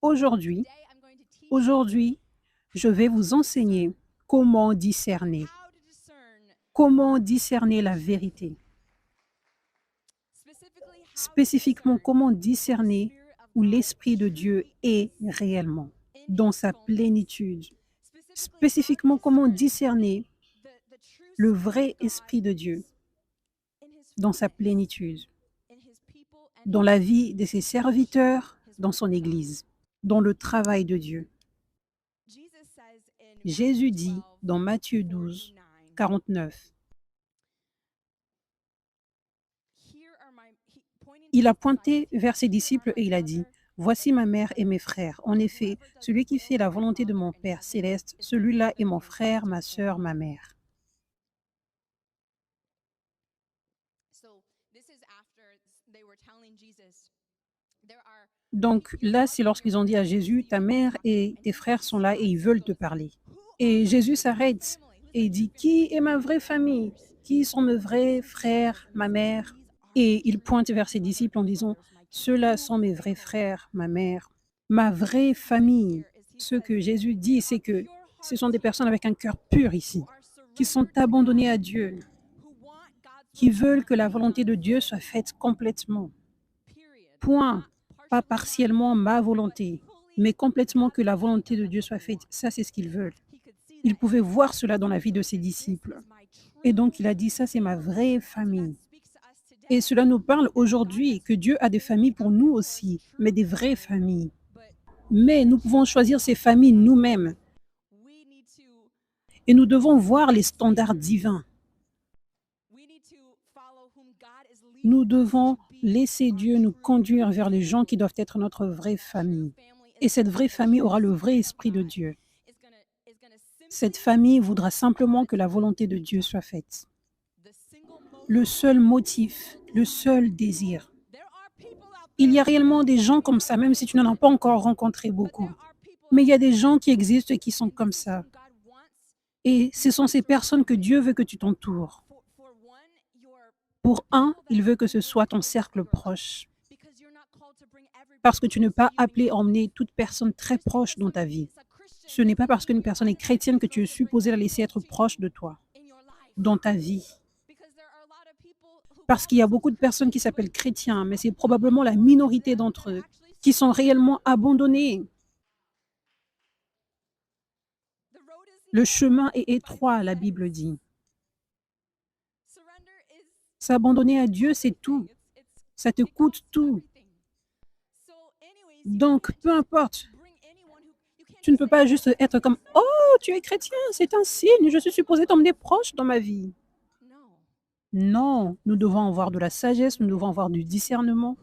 Aujourd'hui, aujourd'hui, je vais vous enseigner comment discerner la vérité. Spécifiquement, comment discerner où l'Esprit de Dieu est réellement, dans sa plénitude. Spécifiquement, comment discerner le vrai Esprit de Dieu dans sa plénitude, dans la vie de ses serviteurs, dans son Église, dans le travail de Dieu. Jésus dit dans Matthieu 12, 49, il a pointé vers ses disciples et il a dit, « Voici ma mère et mes frères. En effet, celui qui fait la volonté de mon Père céleste, celui-là est mon frère, ma sœur, ma mère. » Donc là, c'est lorsqu'ils ont dit à Jésus, « Ta mère et tes frères sont là et ils veulent te parler. » Et Jésus s'arrête et il dit, « Qui est ma vraie famille? Qui sont mes vrais frères, ma mère ?» Et il pointe vers ses disciples en disant, « Ceux-là sont mes vrais frères, ma mère, ma vraie famille. » Ce que Jésus dit, c'est que ce sont des personnes avec un cœur pur ici, qui sont abandonnées à Dieu, qui veulent que la volonté de Dieu soit faite complètement. Point. Pas partiellement ma volonté, mais complètement que la volonté de Dieu soit faite. Ça, c'est ce qu'ils veulent. Il pouvait voir cela dans la vie de ses disciples. Et donc, il a dit, ça, c'est ma vraie famille. Et cela nous parle aujourd'hui que Dieu a des familles pour nous aussi, mais des vraies familles. Mais nous pouvons choisir ces familles nous-mêmes. Et nous devons voir les standards divins. Nous devons laisser Dieu nous conduire vers les gens qui doivent être notre vraie famille. Et cette vraie famille aura le vrai esprit de Dieu. Cette famille voudra simplement que la volonté de Dieu soit faite. Le seul motif, le seul désir. Il y a réellement des gens comme ça, même si tu n'en as pas encore rencontré beaucoup. Mais il y a des gens qui existent et qui sont comme ça. Et ce sont ces personnes que Dieu veut que tu t'entoures. Pour un, il veut que ce soit ton cercle proche. Parce que tu n'es pas appelé à emmener toute personne très proche dans ta vie. Ce n'est pas parce qu'une personne est chrétienne que tu es supposé la laisser être proche de toi, dans ta vie. Parce qu'il y a beaucoup de personnes qui s'appellent chrétiens, mais c'est probablement la minorité d'entre eux qui sont réellement abandonnés. Le chemin est étroit, la Bible dit. S'abandonner à Dieu, c'est tout. Ça te coûte tout. Donc, peu importe. Tu ne peux pas juste être comme « Oh, tu es chrétien, c'est un signe, je suis supposé t'emmener proche dans ma vie. » Non, nous devons avoir de la sagesse, nous devons avoir du discernement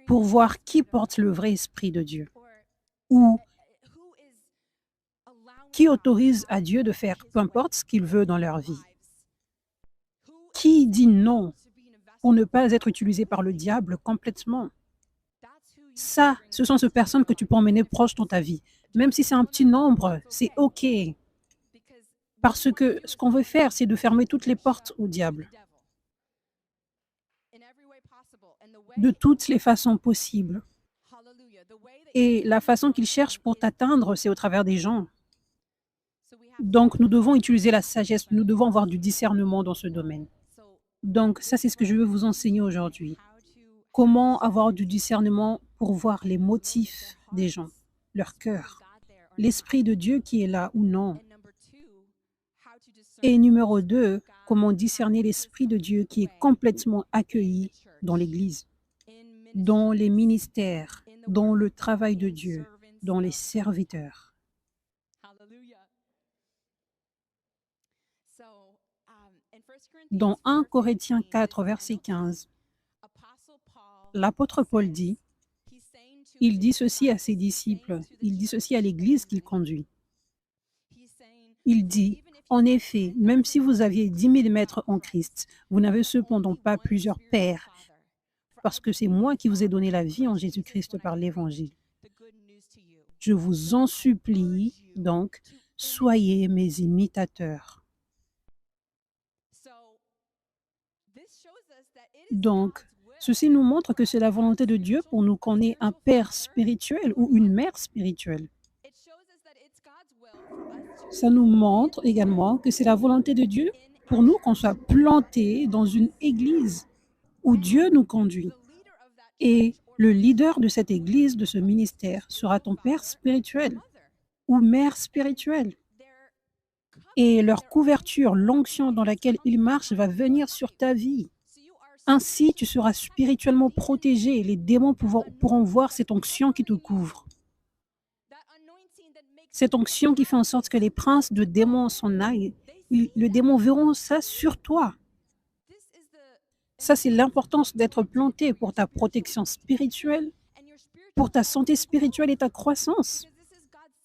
pour voir qui porte le vrai esprit de Dieu ou qui autorise à Dieu de faire peu importe ce qu'il veut dans leur vie. Qui dit non pour ne pas être utilisé par le diable complètement. Ça, ce sont ces personnes que tu peux emmener proche dans ta vie. Même si c'est un petit nombre, c'est OK. Parce que ce qu'on veut faire, c'est de fermer toutes les portes au diable. De toutes les façons possibles. Et la façon qu'il cherche pour t'atteindre, c'est au travers des gens. Donc, nous devons utiliser la sagesse, nous devons avoir du discernement dans ce domaine. Donc, ça, c'est ce que je veux vous enseigner aujourd'hui. Comment avoir du discernement pour voir les motifs des gens, leur cœur, l'Esprit de Dieu qui est là ou non. Et numéro 2, comment discerner l'Esprit de Dieu qui est complètement accueilli dans l'Église, dans les ministères, dans le travail de Dieu, dans les serviteurs. Dans 1 Corinthiens 4, verset 15, l'apôtre Paul dit, il dit ceci à ses disciples, il dit ceci à l'Église qu'il conduit. Il dit, en effet, même si vous aviez 10 000 maîtres en Christ, vous n'avez cependant pas plusieurs pères, parce que c'est moi qui vous ai donné la vie en Jésus-Christ par l'Évangile. Je vous en supplie, donc, soyez mes imitateurs. Donc, Ceci nous montre que c'est la volonté de Dieu pour nous qu'on ait un père spirituel ou une mère spirituelle. Ça nous montre également que c'est la volonté de Dieu pour nous qu'on soit plantés dans une église où Dieu nous conduit. Et le leader de cette église, de ce ministère, sera ton père spirituel ou mère spirituelle. Et leur couverture, l'onction dans laquelle ils marchent va venir sur ta vie. Ainsi, tu seras spirituellement protégé et les démons pourront voir cette onction qui te couvre. Cette onction qui fait en sorte que les princes de démons s'en aillent. Les démons verront ça sur toi. Ça, c'est l'importance d'être planté pour ta protection spirituelle, pour ta santé spirituelle et ta croissance.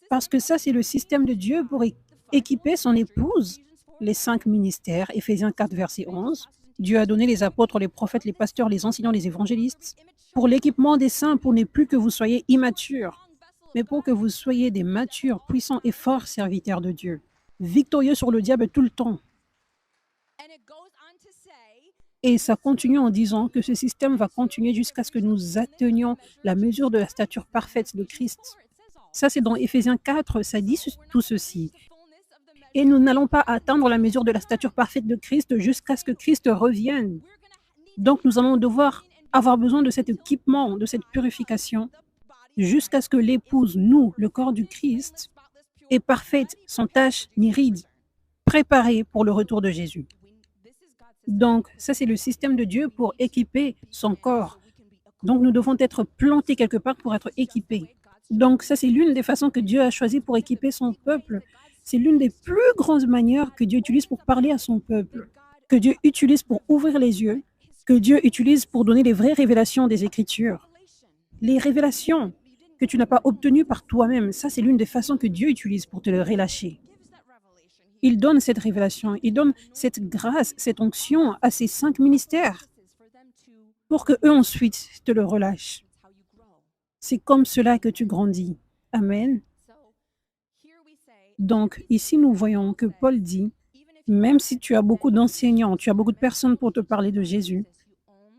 Parce que ça, c'est le système de Dieu pour équiper son épouse. Les 5 ministères, Éphésiens 4, verset 11. Dieu a donné les apôtres, les prophètes, les pasteurs, les enseignants, les évangélistes, pour l'équipement des saints, pour ne plus que vous soyez immatures, mais pour que vous soyez des matures, puissants et forts serviteurs de Dieu, victorieux sur le diable tout le temps. Et ça continue en disant que ce système va continuer jusqu'à ce que nous atteignions la mesure de la stature parfaite de Christ. Ça, c'est dans Éphésiens 4, ça dit tout ceci. Et nous n'allons pas atteindre la mesure de la stature parfaite de Christ jusqu'à ce que Christ revienne. Donc, nous allons devoir avoir besoin de cet équipement, de cette purification, jusqu'à ce que l'épouse, nous, le corps du Christ, est parfaite, sans tache ni ride, préparée pour le retour de Jésus. Donc, ça, c'est le système de Dieu pour équiper son corps. Donc, nous devons être plantés quelque part pour être équipés. Donc, ça, c'est l'une des façons que Dieu a choisi pour équiper son peuple. C'est l'une des plus grandes manières que Dieu utilise pour parler à son peuple, que Dieu utilise pour ouvrir les yeux, que Dieu utilise pour donner les vraies révélations des Écritures. Les révélations que tu n'as pas obtenues par toi-même, ça, c'est l'une des façons que Dieu utilise pour te le relâcher. Il donne cette révélation, il donne cette grâce, cette onction à ces 5 ministères pour que eux ensuite te le relâchent. C'est comme cela que tu grandis. Amen. Donc, ici, nous voyons que Paul dit, même si tu as beaucoup d'enseignants, tu as beaucoup de personnes pour te parler de Jésus,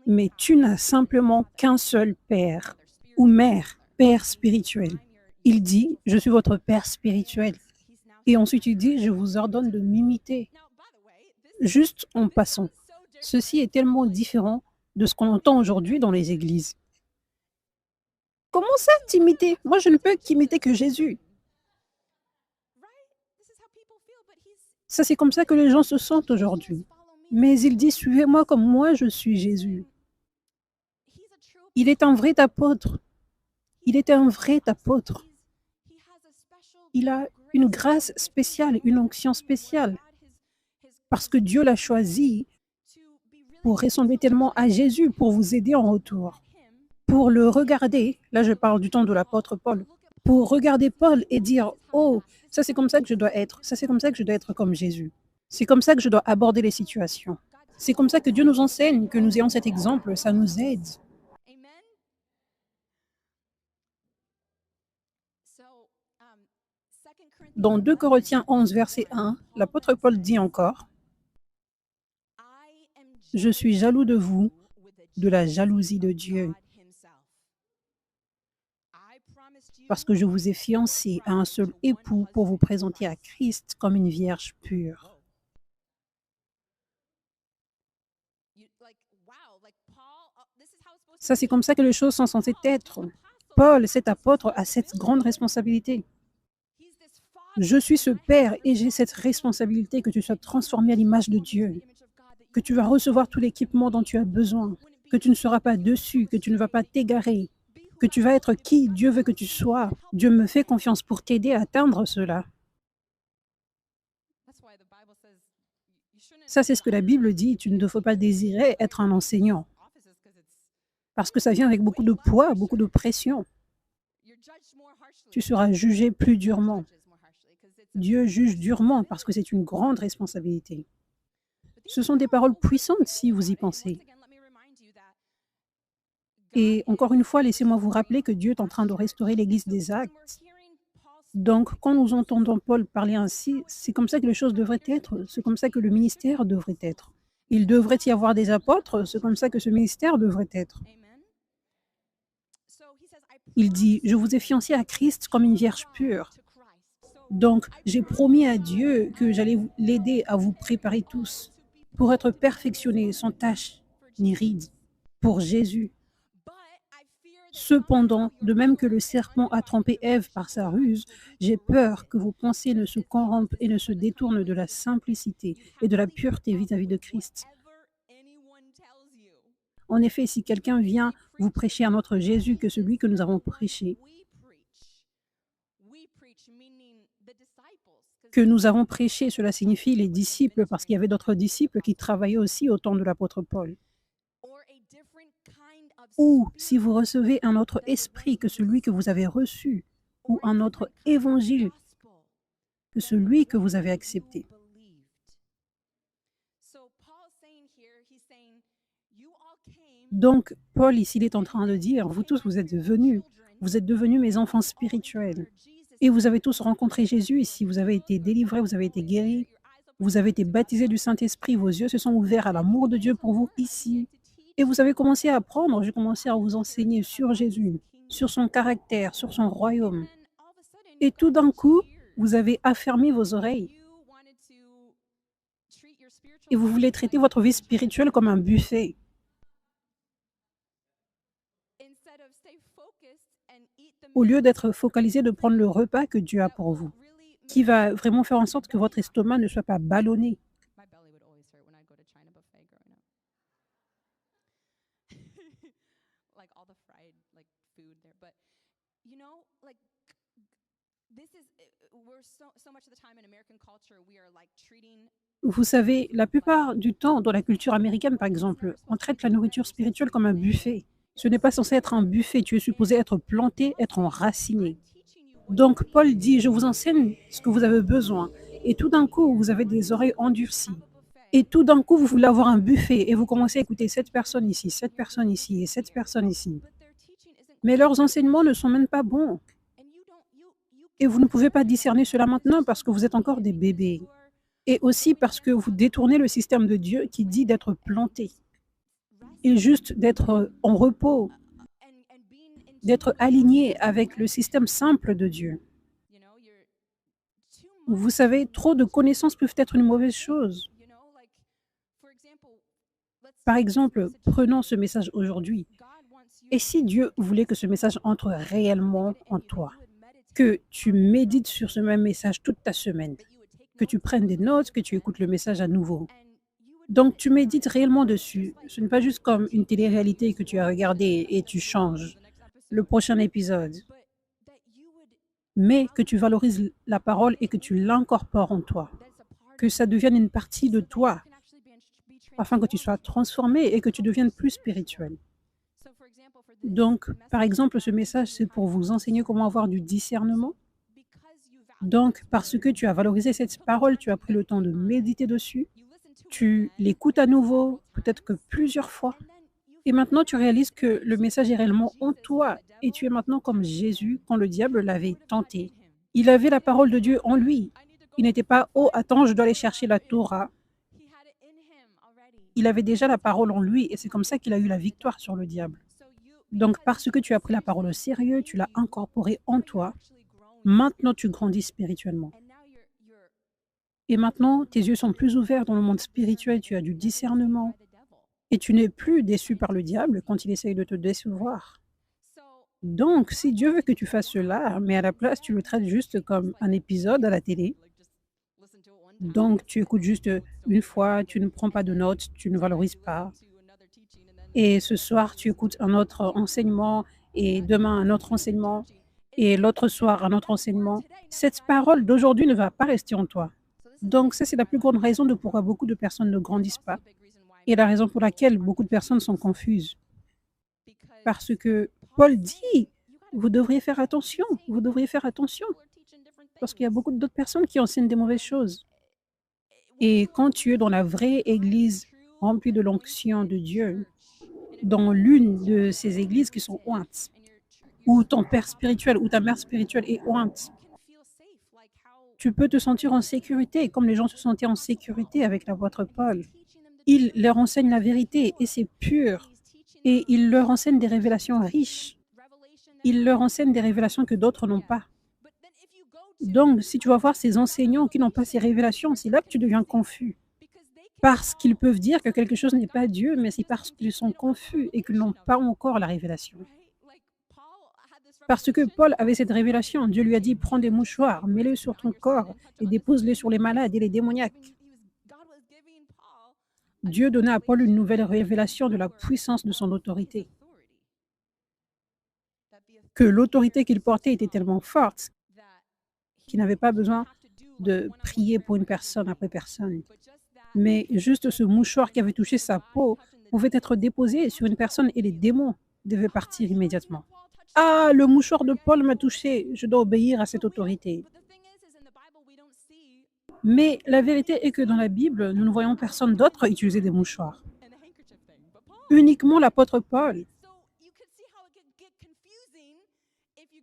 mais tu n'as simplement qu'un seul père ou mère, père spirituel. Il dit, je suis votre père spirituel. Et ensuite, il dit, je vous ordonne de m'imiter. Juste en passant, ceci est tellement différent de ce qu'on entend aujourd'hui dans les églises. Comment ça, t'imiter? Moi, je ne peux qu'imiter que Jésus. Ça, c'est comme ça que les gens se sentent aujourd'hui. Mais il dit, suivez-moi comme moi, je suis Jésus. Il est un vrai apôtre. Il est un vrai apôtre. Il a une grâce spéciale, une onction spéciale. Parce que Dieu l'a choisi pour ressembler tellement à Jésus, pour vous aider en retour. Pour le regarder, là je parle du temps de l'apôtre Paul, pour regarder Paul et dire, oh, ça c'est comme ça que je dois être, ça c'est comme ça que je dois être comme Jésus. C'est comme ça que je dois aborder les situations. C'est comme ça que Dieu nous enseigne, que nous ayons cet exemple, ça nous aide. Dans 2 Corinthiens 11, verset 1, l'apôtre Paul dit encore, « Je suis jaloux de vous, de la jalousie de Dieu, parce que je vous ai fiancé à un seul époux pour vous présenter à Christ comme une vierge pure. » Ça, c'est comme ça que les choses sont censées être. Paul, cet apôtre, a cette grande responsabilité. Je suis ce père et j'ai cette responsabilité que tu sois transformé à l'image de Dieu, que tu vas recevoir tout l'équipement dont tu as besoin, que tu ne seras pas dessus, que tu ne vas pas t'égarer, que tu vas être qui Dieu veut que tu sois. Dieu me fait confiance pour t'aider à atteindre cela. Ça, c'est ce que la Bible dit. Tu ne devrais pas désirer être un enseignant parce que ça vient avec beaucoup de poids, beaucoup de pression. Tu seras jugé plus durement. Dieu juge durement parce que c'est une grande responsabilité. Ce sont des paroles puissantes si vous y pensez. Et encore une fois, laissez-moi vous rappeler que Dieu est en train de restaurer l'Église des Actes. Donc, quand nous entendons Paul parler ainsi, c'est comme ça que les choses devraient être, c'est comme ça que le ministère devrait être. Il devrait y avoir des apôtres, c'est comme ça que ce ministère devrait être. Il dit: «Je vous ai fiancé à Christ comme une vierge pure». Donc, j'ai promis à Dieu que j'allais l'aider à vous préparer tous pour être perfectionnés, sans tache ni ride, pour Jésus. Cependant, de même que le serpent a trompé Ève par sa ruse, j'ai peur que vos pensées ne se corrompent et ne se détournent de la simplicité et de la pureté vis-à-vis de Christ. En effet, si quelqu'un vient vous prêcher un autre Jésus que celui que nous avons prêché, cela signifie les disciples, parce qu'il y avait d'autres disciples qui travaillaient aussi au temps de l'apôtre Paul. Ou si vous recevez un autre esprit que celui que vous avez reçu, ou un autre évangile que celui que vous avez accepté. Donc, Paul ici, il est en train de dire, vous tous, vous êtes devenus mes enfants spirituels. Et vous avez tous rencontré Jésus ici, vous avez été délivrés, vous avez été guéris, vous avez été baptisés du Saint-Esprit, vos yeux se sont ouverts à l'amour de Dieu pour vous ici. Et vous avez commencé à apprendre, j'ai commencé à vous enseigner sur Jésus, sur son caractère, sur son royaume. Et tout d'un coup, vous avez affermi vos oreilles et vous voulez traiter votre vie spirituelle comme un buffet. Au lieu d'être focalisé de prendre le repas que Dieu a pour vous, qui va vraiment faire en sorte que votre estomac ne soit pas ballonné. Vous savez, la plupart du temps, dans la culture américaine, par exemple, on traite la nourriture spirituelle comme un buffet. Ce n'est pas censé être un buffet, tu es supposé être planté, être enraciné. Donc Paul dit, je vous enseigne ce que vous avez besoin. Et tout d'un coup, vous avez des oreilles endurcies. Et tout d'un coup, vous voulez avoir un buffet et vous commencez à écouter cette personne ici, cette personne ici et cette personne ici. Mais leurs enseignements ne sont même pas bons. Et vous ne pouvez pas discerner cela maintenant parce que vous êtes encore des bébés. Et aussi parce que vous détournez le système de Dieu qui dit d'être planté. Et juste d'être en repos, d'être aligné avec le système simple de Dieu. Vous savez, trop de connaissances peuvent être une mauvaise chose. Par exemple, prenons ce message aujourd'hui. Et si Dieu voulait que ce message entre réellement en toi, que tu médites sur ce même message toute ta semaine, que tu prennes des notes, que tu écoutes le message à nouveau. Donc tu médites réellement dessus. Ce n'est pas juste comme une télé-réalité que tu as regardée et tu changes le prochain épisode, mais que tu valorises la parole et que tu l'incorpores en toi, que ça devienne une partie de toi, afin que tu sois transformé et que tu deviennes plus spirituel. Donc, par exemple, ce message, c'est pour vous enseigner comment avoir du discernement. Donc, parce que tu as valorisé cette parole, tu as pris le temps de méditer dessus, tu l'écoutes à nouveau, peut-être que plusieurs fois, et maintenant tu réalises que le message est réellement en toi et tu es maintenant comme Jésus quand le diable l'avait tenté. Il avait la parole de Dieu en lui. Il n'était pas: «Oh, attends, je dois aller chercher la Torah». Il avait déjà la parole en lui et c'est comme ça qu'il a eu la victoire sur le diable. Donc parce que tu as pris la parole au sérieux, tu l'as incorporée en toi, maintenant tu grandis spirituellement. Et maintenant, tes yeux sont plus ouverts dans le monde spirituel, tu as du discernement et tu n'es plus déçu par le diable quand il essaye de te décevoir. Donc, si Dieu veut que tu fasses cela, mais à la place, tu le traites juste comme un épisode à la télé, donc tu écoutes juste une fois, tu ne prends pas de notes, tu ne valorises pas. Et ce soir, tu écoutes un autre enseignement et demain un autre enseignement et l'autre soir un autre enseignement. Cette parole d'aujourd'hui ne va pas rester en toi. Donc ça, c'est la plus grande raison de pourquoi beaucoup de personnes ne grandissent pas et la raison pour laquelle beaucoup de personnes sont confuses. Parce que Paul dit, vous devriez faire attention, parce qu'il y a beaucoup d'autres personnes qui enseignent des mauvaises choses. Et quand tu es dans la vraie église remplie de l'onction de Dieu, dans l'une de ces églises qui sont ointes, où ton père spirituel ou ta mère spirituelle est ointe, tu peux te sentir en sécurité, comme les gens se sentaient en sécurité avec l'apôtre Paul. Il leur enseigne la vérité et c'est pur. Et il leur enseigne des révélations riches. Il leur enseigne des révélations que d'autres n'ont pas. Donc, si tu vas voir ces enseignants qui n'ont pas ces révélations, c'est là que tu deviens confus. Parce qu'ils peuvent dire que quelque chose n'est pas Dieu, mais c'est parce qu'ils sont confus et qu'ils n'ont pas encore la révélation. Parce que Paul avait cette révélation. Dieu lui a dit, prends des mouchoirs, mets-les sur ton corps et dépose-les sur les malades et les démoniaques. Dieu donnait à Paul une nouvelle révélation de la puissance de son autorité. Que l'autorité qu'il portait était tellement forte qu'il n'avait pas besoin de prier pour une personne après personne. Mais juste ce mouchoir qui avait touché sa peau pouvait être déposé sur une personne et les démons devaient partir immédiatement. Ah, le mouchoir de Paul m'a touché, je dois obéir à cette autorité. Mais la vérité est que dans la Bible, nous ne voyons personne d'autre utiliser des mouchoirs. Uniquement l'apôtre Paul.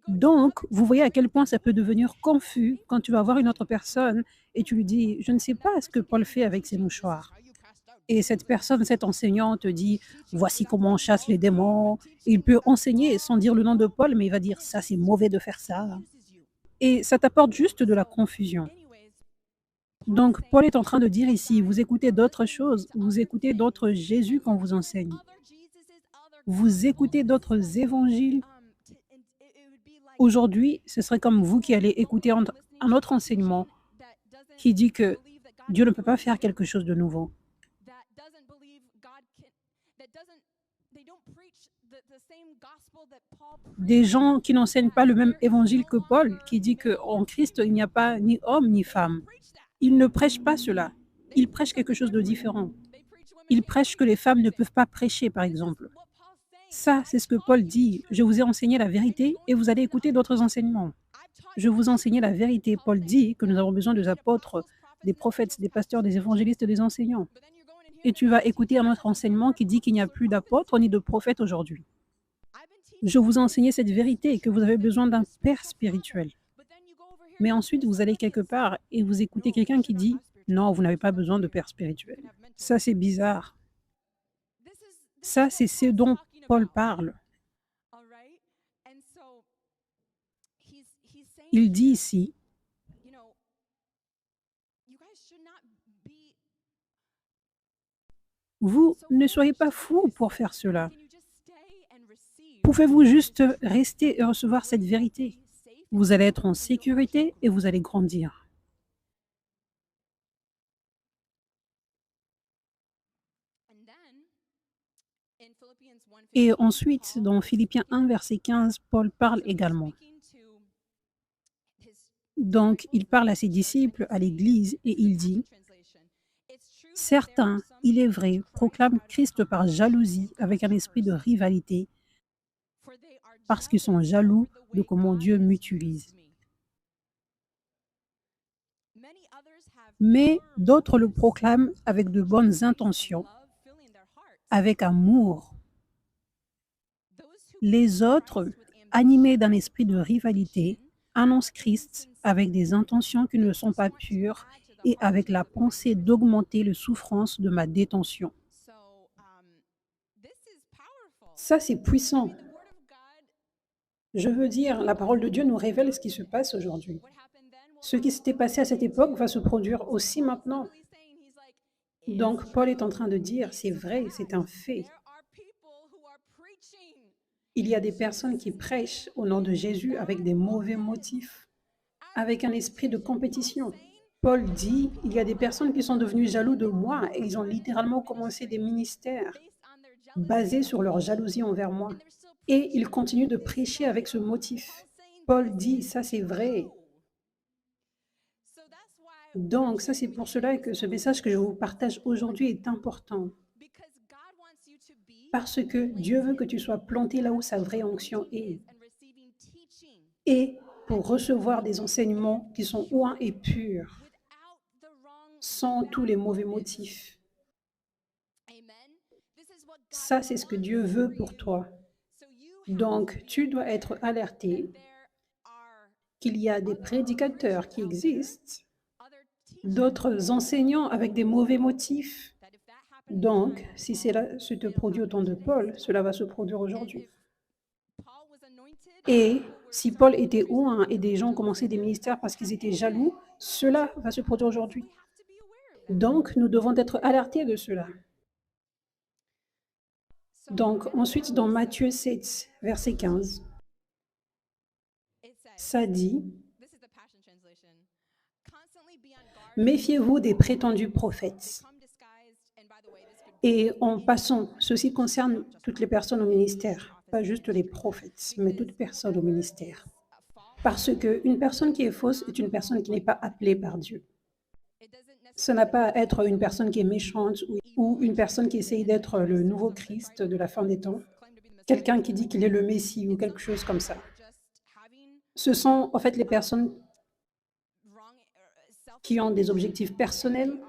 Donc, vous voyez à quel point ça peut devenir confus quand tu vas voir une autre personne et tu lui dis, je ne sais pas ce que Paul fait avec ses mouchoirs. Et cette personne, cet enseignant te dit, voici comment on chasse les démons. Il peut enseigner sans dire le nom de Paul, mais il va dire, ça c'est mauvais de faire ça. Et ça t'apporte juste de la confusion. Donc, Paul est en train de dire ici, vous écoutez d'autres choses, vous écoutez d'autres Jésus qu'on vous enseigne. Vous écoutez d'autres évangiles. Aujourd'hui, ce serait comme vous qui allez écouter un autre enseignement qui dit que Dieu ne peut pas faire quelque chose de nouveau. Des gens qui n'enseignent pas le même évangile que Paul, qui dit qu'en Christ, il n'y a pas ni homme ni femme. Ils ne prêchent pas cela. Ils prêchent quelque chose de différent. Ils prêchent que les femmes ne peuvent pas prêcher, par exemple. Ça, c'est ce que Paul dit. Je vous ai enseigné la vérité et vous allez écouter d'autres enseignements. Je vous ai enseigné la vérité. Paul dit que nous avons besoin des apôtres, des prophètes, des pasteurs, des évangélistes, des enseignants. Et tu vas écouter un autre enseignement qui dit qu'il n'y a plus d'apôtres ni de prophètes aujourd'hui. Je vous ai enseigné cette vérité et que vous avez besoin d'un père spirituel. Mais ensuite, vous allez quelque part et vous écoutez quelqu'un qui dit non, vous n'avez pas besoin de père spirituel. Ça, c'est bizarre. Ça, c'est ce dont Paul parle. Il dit ici, vous ne soyez pas fous pour faire cela. Pouvez-vous juste rester et recevoir cette vérité? Vous allez être en sécurité et vous allez grandir. Et ensuite, dans Philippiens 1, verset 15, Paul parle également. Donc, il parle à ses disciples, à l'Église, et il dit, « Certains, il est vrai, proclament Christ par jalousie avec un esprit de rivalité, parce qu'ils sont jaloux de comment Dieu m'utilise. Mais d'autres le proclament avec de bonnes intentions, avec amour. Les autres, animés d'un esprit de rivalité, annoncent Christ avec des intentions qui ne sont pas pures et avec la pensée d'augmenter les souffrances de ma détention. » Ça, c'est puissant. Je veux dire, la parole de Dieu nous révèle ce qui se passe aujourd'hui. Ce qui s'était passé à cette époque va se produire aussi maintenant. Donc, Paul est en train de dire, c'est vrai, c'est un fait. Il y a des personnes qui prêchent au nom de Jésus avec des mauvais motifs, avec un esprit de compétition. Paul dit, il y a des personnes qui sont devenues jaloux de moi et ils ont littéralement commencé des ministères basés sur leur jalousie envers moi. Et ils continuent de prêcher avec ce motif. Paul dit, ça c'est vrai. Donc, ça c'est pour cela que ce message que je vous partage aujourd'hui est important. Parce que Dieu veut que tu sois planté là où sa vraie onction est. Et pour recevoir des enseignements qui sont ouins et purs, sans tous les mauvais motifs. Ça, c'est ce que Dieu veut pour toi. Donc, tu dois être alerté qu'il y a des prédicateurs qui existent, d'autres enseignants avec des mauvais motifs. Donc, si cela se te produit au temps de Paul, cela va se produire aujourd'hui. Et si Paul était oint et des gens commençaient des ministères parce qu'ils étaient jaloux, cela va se produire aujourd'hui. Donc, nous devons être alertés de cela. Donc, ensuite, dans Matthieu 7, verset 15, ça dit, méfiez-vous des prétendus prophètes. Et en passant, ceci concerne toutes les personnes au ministère, pas juste les prophètes, mais toute personne au ministère. Parce qu'une personne qui est fausse est une personne qui n'est pas appelée par Dieu. Ce n'a pas à être une personne qui est méchante ou une personne qui essaye d'être le nouveau Christ de la fin des temps, quelqu'un qui dit qu'il est le Messie ou quelque chose comme ça. Ce sont en fait les personnes qui ont des objectifs personnels,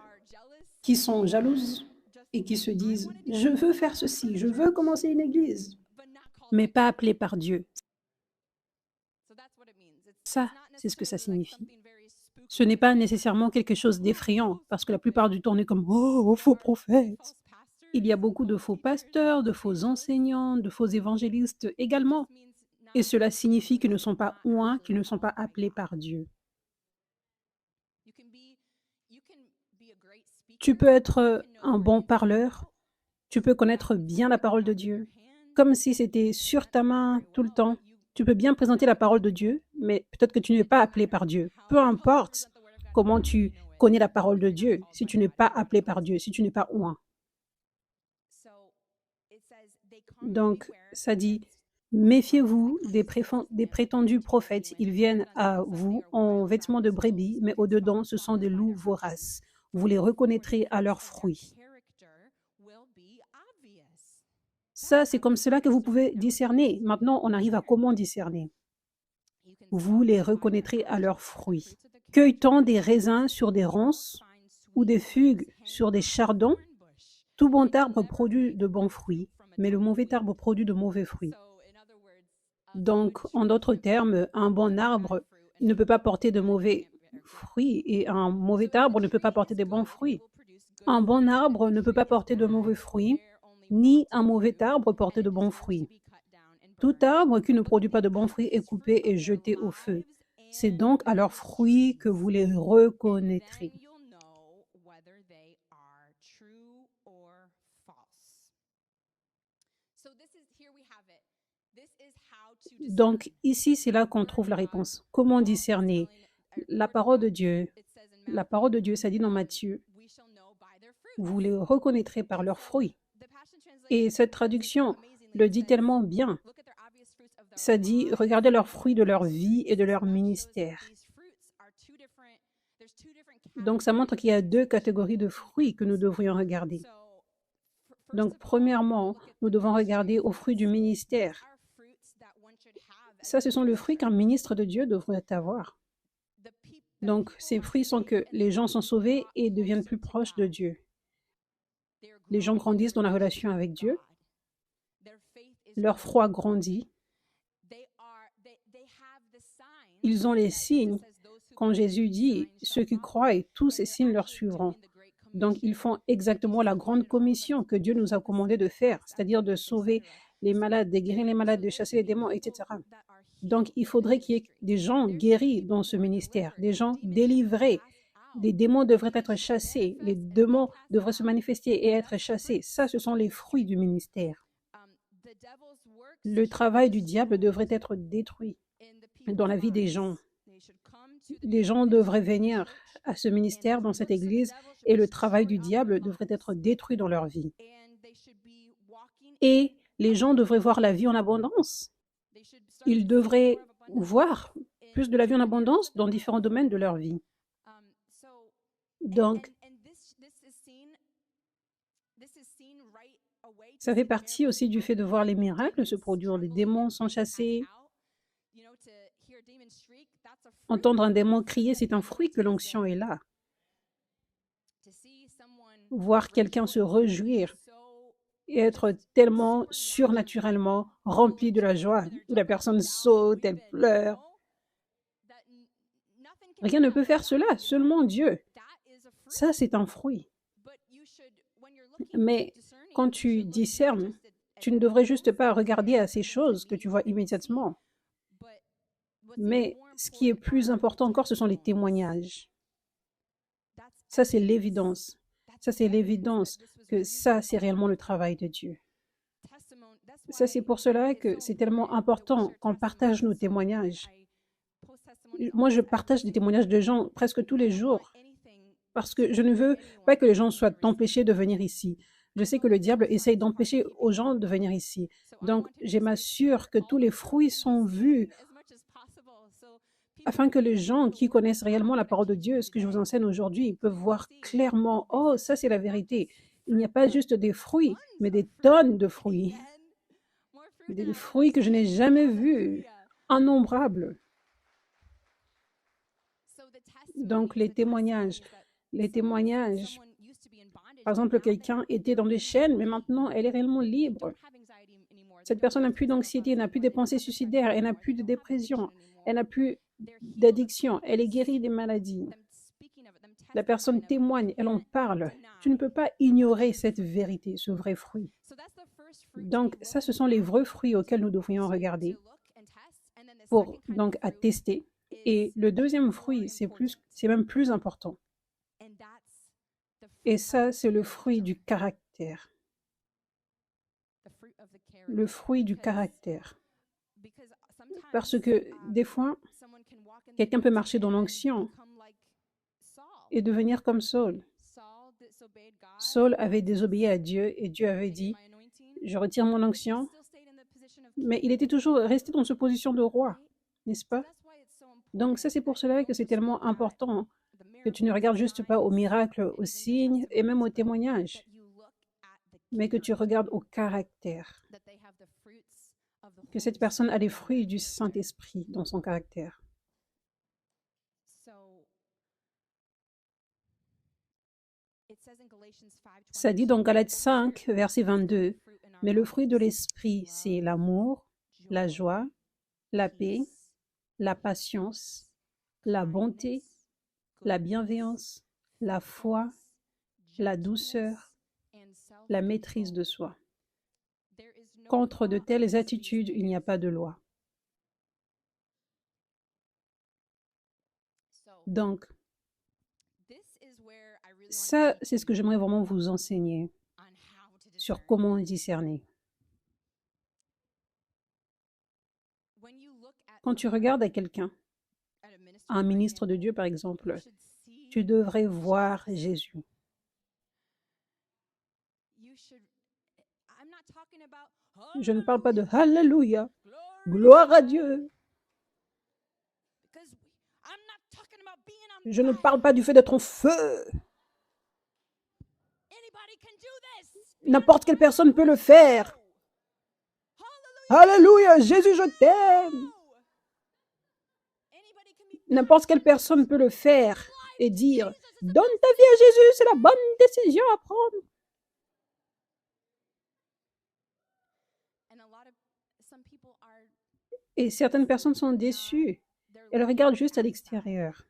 qui sont jalouses et qui se disent « je veux faire ceci, je veux commencer une église », mais pas appelées par Dieu. Ça, c'est ce que ça signifie. Ce n'est pas nécessairement quelque chose d'effrayant, parce que la plupart du temps, on est comme « oh, faux prophète ». Il y a beaucoup de faux pasteurs, de faux enseignants, de faux évangélistes également. Et cela signifie qu'ils ne sont pas oints, qu'ils ne sont pas appelés par Dieu. Tu peux être un bon parleur, tu peux connaître bien la parole de Dieu, comme si c'était sur ta main tout le temps. Tu peux bien présenter la parole de Dieu, mais peut-être que tu n'es pas appelé par Dieu. Peu importe comment tu connais la parole de Dieu, si tu n'es pas appelé par Dieu, si tu n'es pas oint. Donc, ça dit, méfiez-vous des prétendus prophètes. Ils viennent à vous en vêtements de brebis, mais au-dedans, ce sont des loups voraces. Vous les reconnaîtrez à leurs fruits. Ça, c'est comme cela que vous pouvez discerner. Maintenant, on arrive à comment discerner. Vous les reconnaîtrez à leurs fruits. Cueille-t-on des raisins sur des ronces ou des figues sur des chardons? Tout bon arbre produit de bons fruits, mais le mauvais arbre produit de mauvais fruits. Donc, en d'autres termes, un bon arbre ne peut pas porter de mauvais fruits et un mauvais arbre ne peut pas porter de bons fruits. Un bon arbre ne peut pas porter de mauvais fruits, ni un mauvais arbre porter de bons fruits. Tout arbre qui ne produit pas de bons fruits est coupé et jeté au feu. C'est donc à leurs fruits que vous les reconnaîtrez. Donc ici, c'est là qu'on trouve la réponse. Comment discerner la parole de Dieu? La parole de Dieu, ça dit dans Matthieu, vous les reconnaîtrez par leurs fruits. Et cette traduction le dit tellement bien. Ça dit, regardez leurs fruits de leur vie et de leur ministère. Donc, ça montre qu'il y a deux catégories de fruits que nous devrions regarder. Donc, premièrement, nous devons regarder aux fruits du ministère. Ça, ce sont les fruits qu'un ministre de Dieu devrait avoir. Donc, ces fruits sont que les gens sont sauvés et deviennent plus proches de Dieu. Les gens grandissent dans la relation avec Dieu. Leur foi grandit. Ils ont les signes. Quand Jésus dit, ceux qui croient, et tous ces signes leur suivront. Donc, ils font exactement la grande commission que Dieu nous a commandé de faire, c'est-à-dire de sauver les malades, de guérir les malades, de chasser les démons, etc. Donc, il faudrait qu'il y ait des gens guéris dans ce ministère, des gens délivrés. Les démons devraient être chassés, les démons devraient se manifester et être chassés. Ça, ce sont les fruits du ministère. Le travail du diable devrait être détruit dans la vie des gens. Les gens devraient venir à ce ministère, dans cette église, et le travail du diable devrait être détruit dans leur vie. Et les gens devraient voir la vie en abondance. Ils devraient voir plus de la vie en abondance dans différents domaines de leur vie. Donc, ça fait partie aussi du fait de voir les miracles se produire. Les démons sont chassés. Entendre un démon crier, c'est un fruit que l'onction est là. Voir quelqu'un se réjouir et être tellement surnaturellement rempli de la joie, où la personne saute, elle pleure. Rien ne peut faire cela, seulement Dieu. Ça, c'est un fruit. Mais quand tu discernes, tu ne devrais juste pas regarder à ces choses que tu vois immédiatement. Mais ce qui est plus important encore, ce sont les témoignages. Ça, c'est l'évidence. Ça, c'est l'évidence que ça, c'est réellement le travail de Dieu. Ça, c'est pour cela que c'est tellement important qu'on partage nos témoignages. Moi, je partage des témoignages de gens presque tous les jours parce que je ne veux pas que les gens soient empêchés de venir ici. Je sais que le diable essaye d'empêcher aux gens de venir ici. Donc, je m'assure que tous les fruits sont vus afin que les gens qui connaissent réellement la parole de Dieu, ce que je vous enseigne aujourd'hui, peuvent voir clairement, oh, ça c'est la vérité. Il n'y a pas juste des fruits, mais des tonnes de fruits. Des fruits que je n'ai jamais vus, innombrables. Donc, les témoignages, par exemple, quelqu'un était dans des chaînes, mais maintenant, elle est réellement libre. Cette personne n'a plus d'anxiété, n'a plus de pensées suicidaires, elle n'a plus de dépression, elle n'a plus d'addiction, elle est guérie des maladies. La personne témoigne, elle en parle. Tu ne peux pas ignorer cette vérité, ce vrai fruit. Donc, ça, ce sont les vrais fruits auxquels nous devrions regarder pour donc à tester. Et le deuxième fruit, c'est même plus important. Et ça, c'est le fruit du caractère. Le fruit du caractère. Parce que des fois, quelqu'un peut marcher dans l'onction et devenir comme Saul. Saul avait désobéi à Dieu et Dieu avait dit, je retire mon onction, mais il était toujours resté dans cette position de roi, n'est-ce pas? Donc ça, c'est pour cela que c'est tellement important que tu ne regardes juste pas aux miracles, aux signes et même aux témoignages, mais que tu regardes au caractère, que cette personne a les fruits du Saint-Esprit dans son caractère. Ça dit dans Galates 5, verset 22, « Mais le fruit de l'Esprit, c'est l'amour, la joie, la paix, la patience, la bonté, la bienveillance, la foi, la douceur, la maîtrise de soi. Contre de telles attitudes, il n'y a pas de loi. » Donc, ça, c'est ce que j'aimerais vraiment vous enseigner sur comment discerner. Quand tu regardes à quelqu'un, à un ministre de Dieu par exemple, tu devrais voir Jésus. Je ne parle pas de Alléluia, gloire à Dieu. Je ne parle pas du fait d'être en feu. N'importe quelle personne peut le faire. Alléluia, Jésus, je t'aime. N'importe quelle personne peut le faire et dire, donne ta vie à Jésus, c'est la bonne décision à prendre. Et certaines personnes sont déçues. Elles regardent juste à l'extérieur,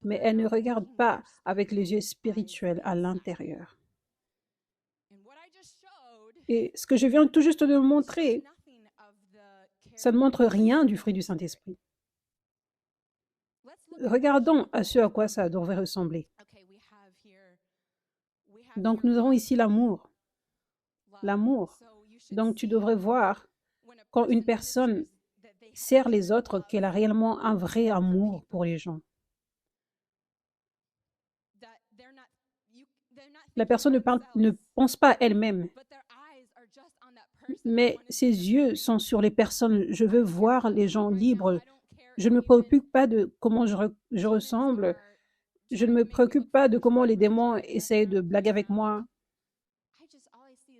mais elles ne regardent pas avec les yeux spirituels à l'intérieur. Et ce que je viens tout juste de montrer, ça ne montre rien du fruit du Saint-Esprit. Regardons à ce à quoi ça devrait ressembler. Donc, nous avons ici l'amour. L'amour. Donc, tu devrais voir quand une personne sert les autres qu'elle a réellement un vrai amour pour les gens. La personne ne pense pas elle-même, mais ses yeux sont sur les personnes. Je veux voir les gens libres. Je ne me préoccupe pas de comment je ressemble. Je ne me préoccupe pas de comment les démons essayent de blaguer avec moi.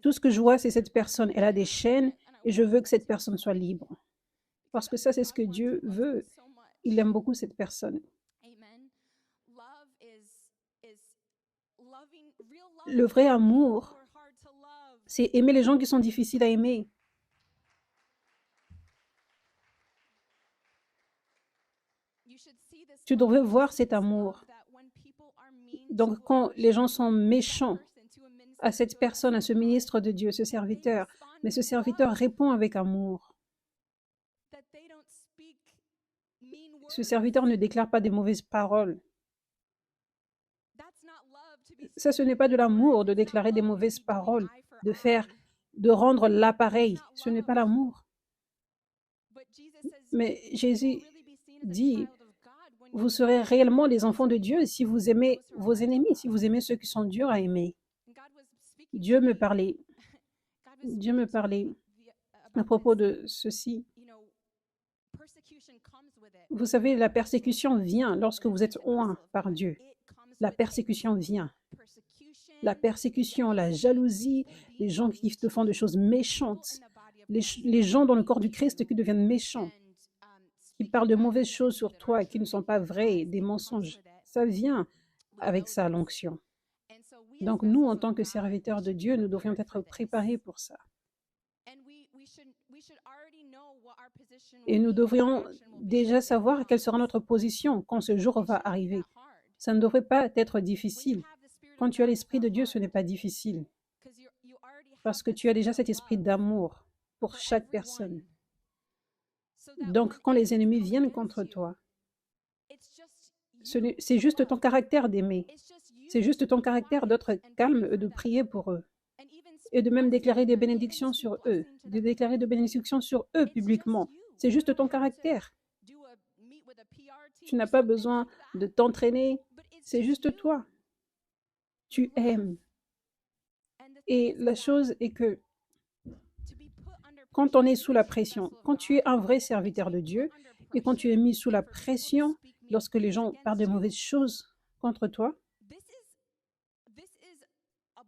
Tout ce que je vois, c'est cette personne. Elle a des chaînes et je veux que cette personne soit libre. Parce que ça, c'est ce que Dieu veut. Il aime beaucoup cette personne. Le vrai amour, c'est aimer les gens qui sont difficiles à aimer. Tu devrais voir cet amour. Donc, quand les gens sont méchants, à cette personne, à ce ministre de Dieu, ce serviteur. Mais ce serviteur répond avec amour. Ce serviteur ne déclare pas des mauvaises paroles. Ça, ce n'est pas de l'amour de déclarer des mauvaises paroles, de rendre l'appareil. Ce n'est pas l'amour. Mais Jésus dit, vous serez réellement des enfants de Dieu si vous aimez vos ennemis, si vous aimez ceux qui sont durs à aimer. Dieu me parlait à propos de ceci. Vous savez, la persécution vient lorsque vous êtes oint par Dieu. La persécution vient. La persécution, la jalousie, les gens qui te font des choses méchantes, les gens dans le corps du Christ qui deviennent méchants, qui parlent de mauvaises choses sur toi, qui ne sont pas vraies, des mensonges. Ça vient avec ça, l'onction. Donc nous, en tant que serviteurs de Dieu, nous devrions être préparés pour ça. Et nous devrions déjà savoir quelle sera notre position quand ce jour va arriver. Ça ne devrait pas être difficile. Quand tu as l'Esprit de Dieu, ce n'est pas difficile. Parce que tu as déjà cet esprit d'amour pour chaque personne. Donc, quand les ennemis viennent contre toi, c'est juste ton caractère d'aimer. C'est juste ton caractère d'être calme et de prier pour eux. Et de même déclarer des bénédictions sur eux. De déclarer des bénédictions sur eux publiquement. C'est juste ton caractère. Tu n'as pas besoin de t'entraîner. C'est juste toi. Tu aimes. Et la chose est que quand on est sous la pression, quand tu es un vrai serviteur de Dieu et quand tu es mis sous la pression lorsque les gens parlent de mauvaises choses contre toi,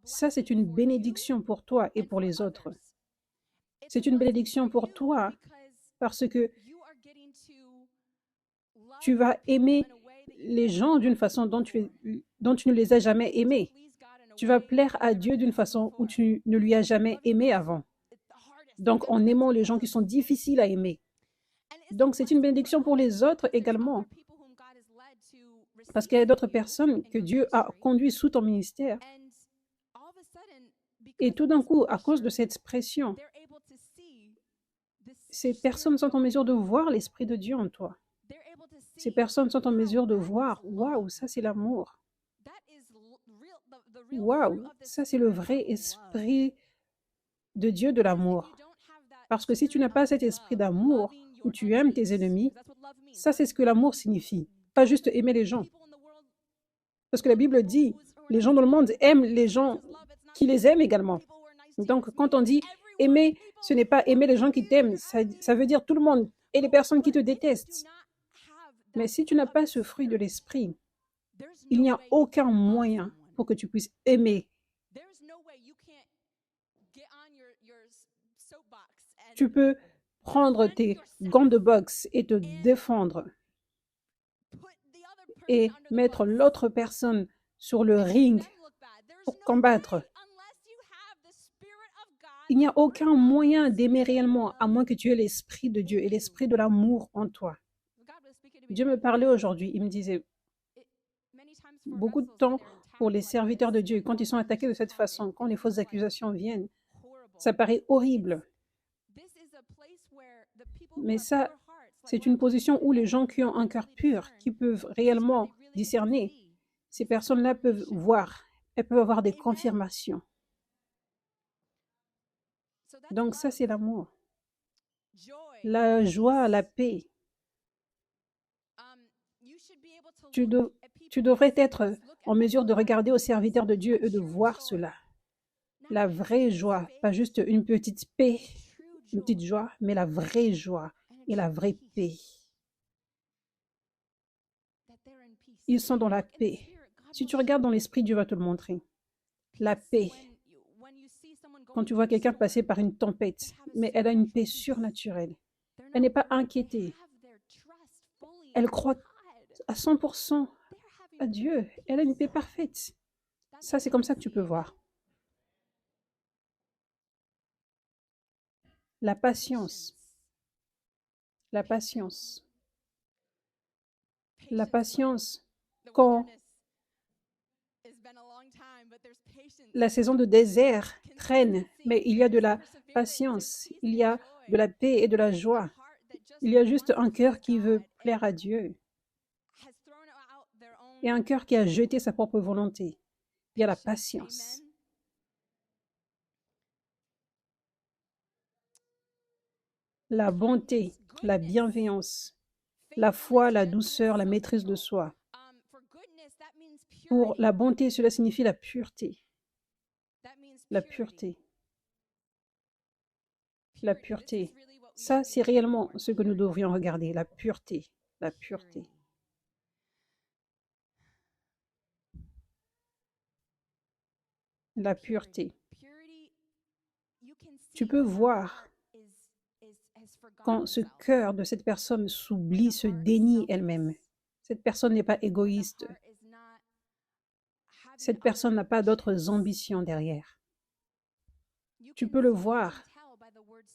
ça c'est une bénédiction pour toi et pour les autres. C'est une bénédiction pour toi parce que tu vas aimer les gens d'une façon dont tu ne les as jamais aimés. Tu vas plaire à Dieu d'une façon où tu ne lui as jamais aimé avant. Donc, en aimant les gens qui sont difficiles à aimer. Donc, c'est une bénédiction pour les autres également. Parce qu'il y a d'autres personnes que Dieu a conduites sous ton ministère. Et tout d'un coup, à cause de cette pression, ces personnes sont en mesure de voir l'Esprit de Dieu en toi. Ces personnes sont en mesure de voir, waouh, ça c'est l'amour. Waouh, ça c'est le vrai esprit de Dieu de l'amour. Parce que si tu n'as pas cet esprit d'amour, où tu aimes tes ennemis, ça c'est ce que l'amour signifie. Pas juste aimer les gens. Parce que la Bible dit, les gens dans le monde aiment les gens qui les aiment également. Donc quand on dit aimer, ce n'est pas aimer les gens qui t'aiment, ça veut dire tout le monde et les personnes qui te détestent. Mais si tu n'as pas ce fruit de l'esprit, il n'y a aucun moyen pour que tu puisses aimer. Tu peux prendre tes gants de boxe et te défendre et mettre l'autre personne sur le ring pour combattre. Il n'y a aucun moyen d'aimer réellement à moins que tu aies l'esprit de Dieu et l'esprit de l'amour en toi. Dieu me parlait aujourd'hui, il me disait beaucoup de temps pour les serviteurs de Dieu, quand ils sont attaqués de cette façon, quand les fausses accusations viennent, ça paraît horrible. Mais ça, c'est une position où les gens qui ont un cœur pur, qui peuvent réellement discerner, ces personnes-là peuvent voir, elles peuvent avoir des confirmations. Donc ça, c'est l'amour. La joie, la paix. Tu devrais être en mesure de regarder aux serviteurs de Dieu et de voir cela. La vraie joie, pas juste une petite paix, une petite joie, mais la vraie joie et la vraie paix. Ils sont dans la paix. Si tu regardes dans l'esprit, Dieu va te le montrer. La paix. Quand tu vois quelqu'un passer par une tempête, mais elle a une paix surnaturelle. Elle n'est pas inquiétée. Elle croit à 100% à Dieu. Elle a une paix parfaite. Ça, c'est comme ça que tu peux voir. La patience. La patience. La patience, quand La saison de désert traîne, mais il y a de la patience, il y a de la paix et de la joie. Il y a juste un cœur qui veut plaire à Dieu et un cœur qui a jeté sa propre volonté. Il y a la patience. La bonté, la bienveillance, la foi, la douceur, la maîtrise de soi. Pour la bonté, cela signifie la pureté. La pureté. La pureté. Ça, c'est réellement ce que nous devrions regarder, la pureté. La pureté. La pureté. Tu peux voir quand ce cœur de cette personne s'oublie, se dénie elle-même. Cette personne n'est pas égoïste. Cette personne n'a pas d'autres ambitions derrière. Tu peux le voir.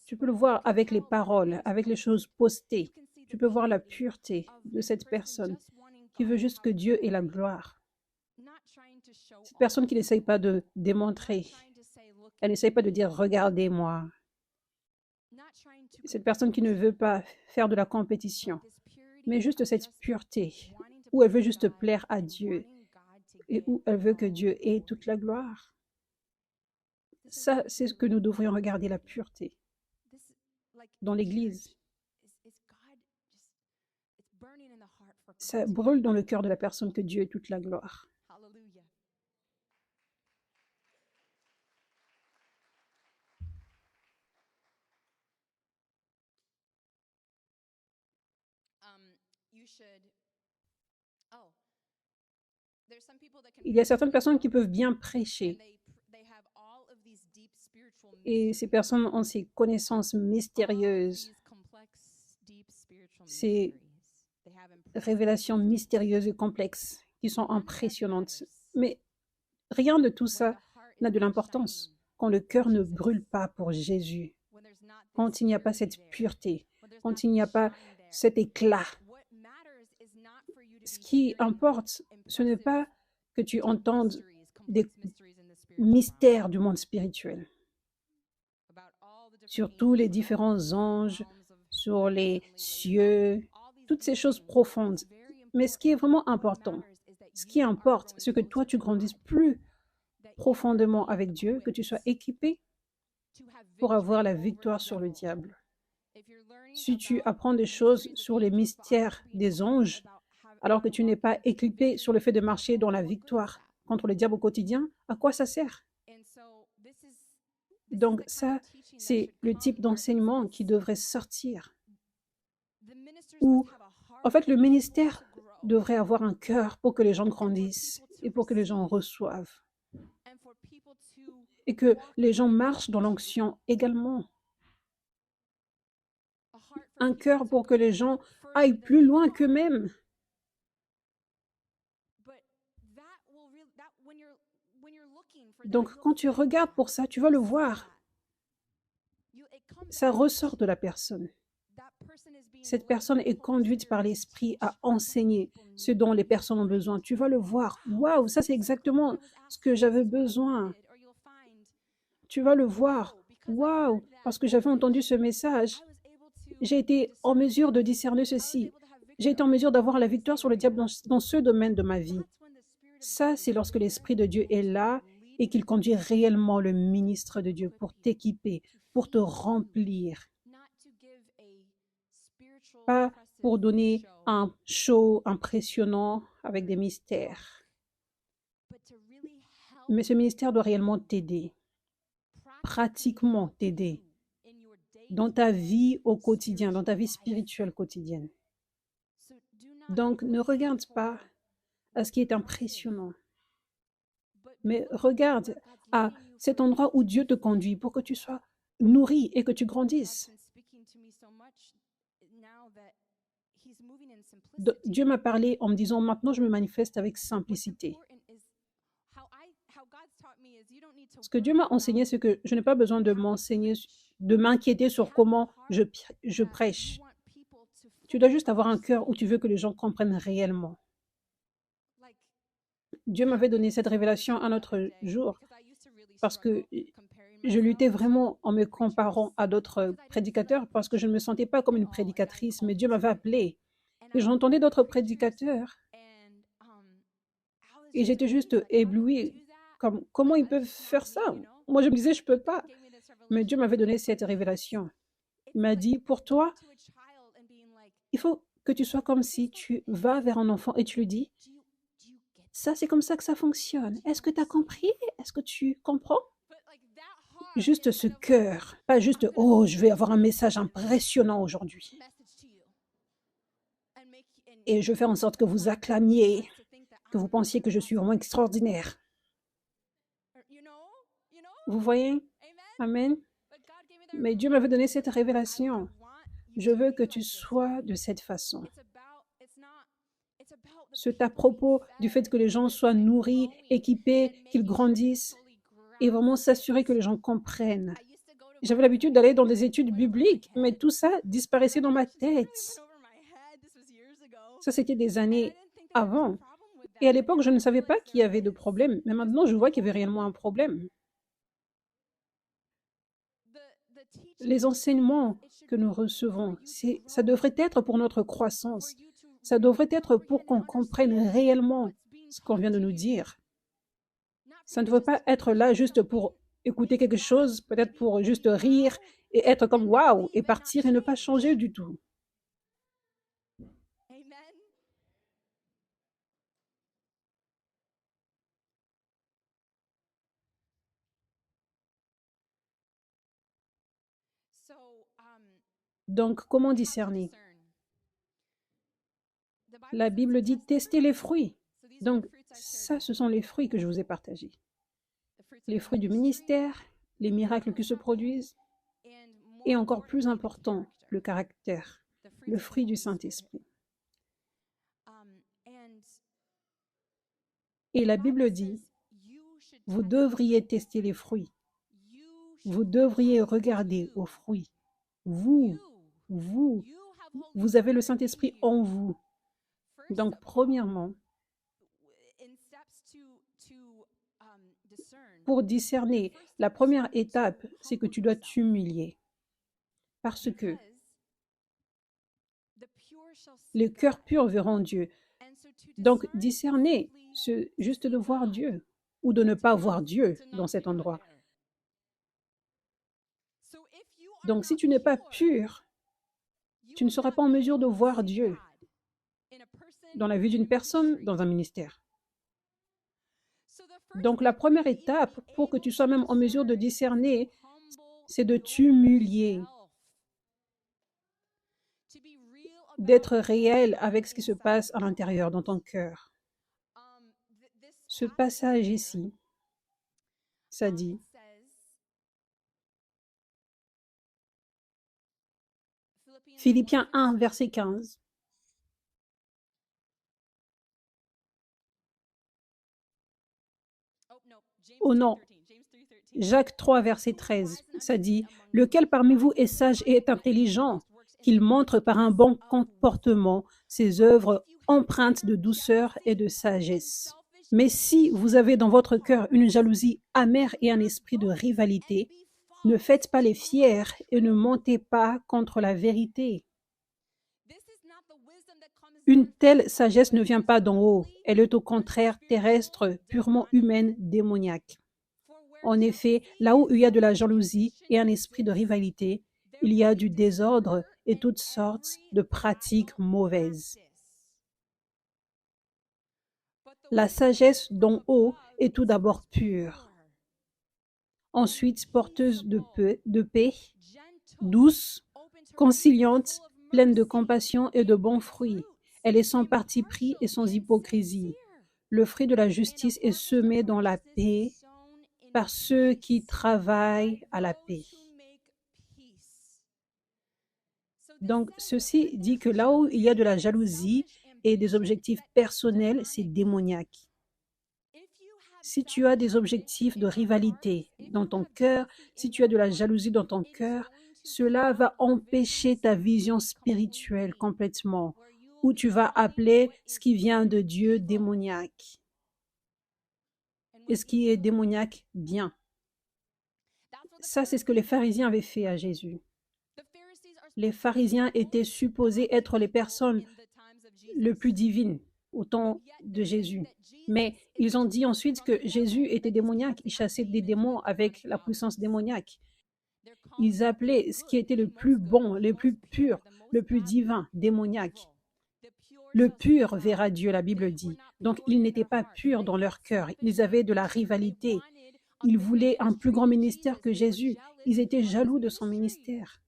Tu peux le voir avec les paroles, avec les choses postées. Tu peux voir la pureté de cette personne qui veut juste que Dieu ait la gloire. Cette personne qui n'essaye pas de démontrer. Elle n'essaye pas de dire « regardez-moi ». Cette personne qui ne veut pas faire de la compétition, mais juste cette pureté où elle veut juste plaire à Dieu et où elle veut que Dieu ait toute la gloire. Ça, c'est ce que nous devrions regarder, la pureté dans l'Église. Ça brûle dans le cœur de la personne que Dieu ait toute la gloire. Il y a certaines personnes qui peuvent bien prêcher et ces personnes ont ces connaissances mystérieuses, ces révélations mystérieuses et complexes qui sont impressionnantes. Mais rien de tout ça n'a de l'importance quand le cœur ne brûle pas pour Jésus, quand il n'y a pas cette pureté, quand il n'y a pas cet éclat. Ce qui importe, ce n'est pas que tu entendes des mystères du monde spirituel, sur tous les différents anges, sur les cieux, toutes ces choses profondes. Mais ce qui est vraiment important, ce qui importe, c'est que toi, tu grandisses plus profondément avec Dieu, que tu sois équipé pour avoir la victoire sur le diable. Si tu apprends des choses sur les mystères des anges, alors que tu n'es pas équipé sur le fait de marcher dans la victoire contre le diable au quotidien, à quoi ça sert? Donc ça, c'est le type d'enseignement qui devrait sortir. Ou, en fait, le ministère devrait avoir un cœur pour que les gens grandissent et pour que les gens reçoivent. Et que les gens marchent dans l'onction également. Un cœur pour que les gens aillent plus loin qu'eux-mêmes. Donc, quand tu regardes pour ça, tu vas le voir. Ça ressort de la personne. Cette personne est conduite par l'Esprit à enseigner ce dont les personnes ont besoin. Tu vas le voir. Waouh, ça c'est exactement ce que j'avais besoin. Tu vas le voir. Waouh, parce que j'avais entendu ce message. J'ai été en mesure de discerner ceci. J'ai été en mesure d'avoir la victoire sur le diable dans ce domaine de ma vie. Ça, c'est lorsque l'Esprit de Dieu est là et qu'il conduit réellement le ministre de Dieu pour t'équiper, pour te remplir. Pas pour donner un show impressionnant avec des mystères. Mais ce ministère doit réellement t'aider, pratiquement t'aider dans ta vie au quotidien, dans ta vie spirituelle quotidienne. Donc, ne regarde pas à ce qui est impressionnant, mais regarde à cet endroit où Dieu te conduit pour que tu sois nourri et que tu grandisses. Dieu m'a parlé en me disant, maintenant je me manifeste avec simplicité. Ce que Dieu m'a enseigné, c'est que je n'ai pas besoin de m'enseigner, de m'inquiéter sur comment je prêche. Tu dois juste avoir un cœur où tu veux que les gens comprennent réellement. Dieu m'avait donné cette révélation un autre jour parce que je luttais vraiment en me comparant à d'autres prédicateurs parce que je ne me sentais pas comme une prédicatrice, mais Dieu m'avait appelée. Et j'entendais d'autres prédicateurs et j'étais juste éblouie. Comme, comment ils peuvent faire ça? Moi, je me disais, je peux pas. Mais Dieu m'avait donné cette révélation. Il m'a dit, pour toi, il faut que tu sois comme si tu vas vers un enfant et tu lui dis, ça, c'est comme ça que ça fonctionne. Est-ce que tu as compris? Est-ce que tu comprends? Juste ce cœur, pas juste, oh, je vais avoir un message impressionnant aujourd'hui. Et je fais en sorte que vous acclamiez, que vous pensiez que je suis vraiment extraordinaire. Vous voyez? Amen. Mais Dieu m'avait donné cette révélation. Je veux que tu sois de cette façon. C'est à propos du fait que les gens soient nourris, équipés, qu'ils grandissent et vraiment s'assurer que les gens comprennent. J'avais l'habitude d'aller dans des études bibliques, mais tout ça disparaissait dans ma tête. Ça, c'était des années avant. Et à l'époque, je ne savais pas qu'il y avait de problème, mais maintenant, je vois qu'il y avait réellement un problème. Les enseignements que nous recevons, ça devrait être pour notre croissance. Ça devrait être pour qu'on comprenne réellement ce qu'on vient de nous dire. Ça ne devrait pas être là juste pour écouter quelque chose, peut-être pour juste rire et être comme waouh et partir et ne pas changer du tout. Donc, comment discerner? La Bible dit tester les fruits. Donc, ça, ce sont les fruits que je vous ai partagés. Les fruits du ministère, les miracles qui se produisent, et encore plus important, le caractère, le fruit du Saint-Esprit. Et la Bible dit, vous devriez tester les fruits. Vous devriez regarder aux fruits. Vous avez le Saint-Esprit en vous. Donc, premièrement, pour discerner, la première étape, c'est que tu dois t'humilier. Parce que les cœurs purs verront Dieu. Donc, discerner, c'est juste de voir Dieu ou de ne pas voir Dieu dans cet endroit. Donc, si tu n'es pas pur, tu ne seras pas en mesure de voir Dieu dans la vie d'une personne, dans un ministère. Donc, la première étape pour que tu sois même en mesure de discerner, c'est de t'humilier, d'être réel avec ce qui se passe à l'intérieur, dans ton cœur. Ce passage ici, ça dit, Philippiens 1, verset 15. Oh non, Jacques 3, verset 13, ça dit, « Lequel parmi vous est sage et est intelligent, qu'il montre par un bon comportement ses œuvres empreintes de douceur et de sagesse. Mais si vous avez dans votre cœur une jalousie amère et un esprit de rivalité, ne faites pas les fiers et ne montez pas contre la vérité. Une telle sagesse ne vient pas d'en haut, elle est au contraire terrestre, purement humaine, démoniaque. En effet, là où il y a de la jalousie et un esprit de rivalité, il y a du désordre et toutes sortes de pratiques mauvaises. La sagesse d'en haut est tout d'abord pure, ensuite porteuse de paix, douce, conciliante, pleine de compassion et de bons fruits. Elle est sans parti pris et sans hypocrisie. Le fruit de la justice est semé dans la paix par ceux qui travaillent à la paix. Donc, ceci dit que là où il y a de la jalousie et des objectifs personnels, c'est démoniaque. Si tu as des objectifs de rivalité dans ton cœur, si tu as de la jalousie dans ton cœur, cela va empêcher ta vision spirituelle complètement, où tu vas appeler ce qui vient de Dieu démoniaque. et ce qui est démoniaque, bien. Ça, c'est ce que les pharisiens avaient fait à Jésus. Les pharisiens étaient supposés être les personnes les plus divines au temps de Jésus. Mais ils ont dit ensuite que Jésus était démoniaque. Il chassait des démons avec la puissance démoniaque. Ils appelaient ce qui était le plus bon, le plus pur, le plus divin, démoniaque. Le pur verra Dieu, la Bible dit. Donc, ils n'étaient pas purs dans leur cœur. Ils avaient de la rivalité. Ils voulaient un plus grand ministère que Jésus. Ils étaient jaloux de son ministère.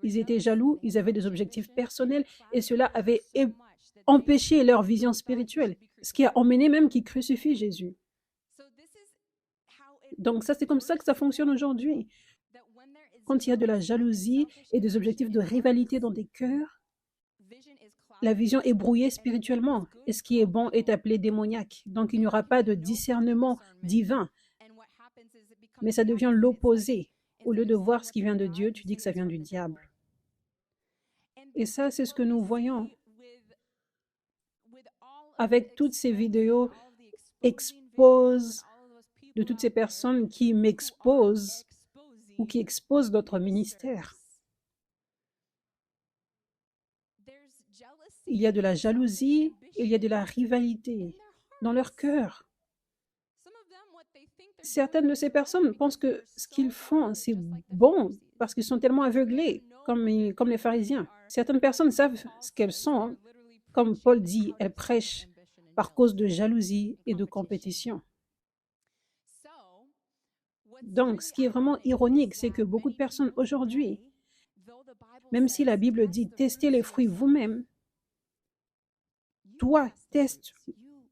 Ils étaient jaloux, ils avaient des objectifs personnels et cela avait empêché leur vision spirituelle, ce qui a emmené même qu'ils crucifient Jésus. Donc ça, c'est comme ça que ça fonctionne aujourd'hui. Quand il y a de la jalousie et des objectifs de rivalité dans des cœurs, la vision est brouillée spirituellement et ce qui est bon est appelé démoniaque. Donc il n'y aura pas de discernement divin, mais ça devient l'opposé. Au lieu de voir ce qui vient de Dieu, tu dis que ça vient du diable. Et ça, c'est ce que nous voyons avec toutes ces vidéos exposent de toutes ces personnes qui m'exposent ou qui exposent d'autres ministères. Il y a de la jalousie, il y a de la rivalité dans leur cœur. Certaines de ces personnes pensent que ce qu'ils font, c'est bon parce qu'ils sont tellement aveuglés, comme les pharisiens. Certaines personnes savent ce qu'elles sont. Hein. Comme Paul dit, elles prêchent par cause de jalousie et de compétition. Donc, ce qui est vraiment ironique, c'est que beaucoup de personnes aujourd'hui, même si la Bible dit « testez les fruits vous-même », toi, teste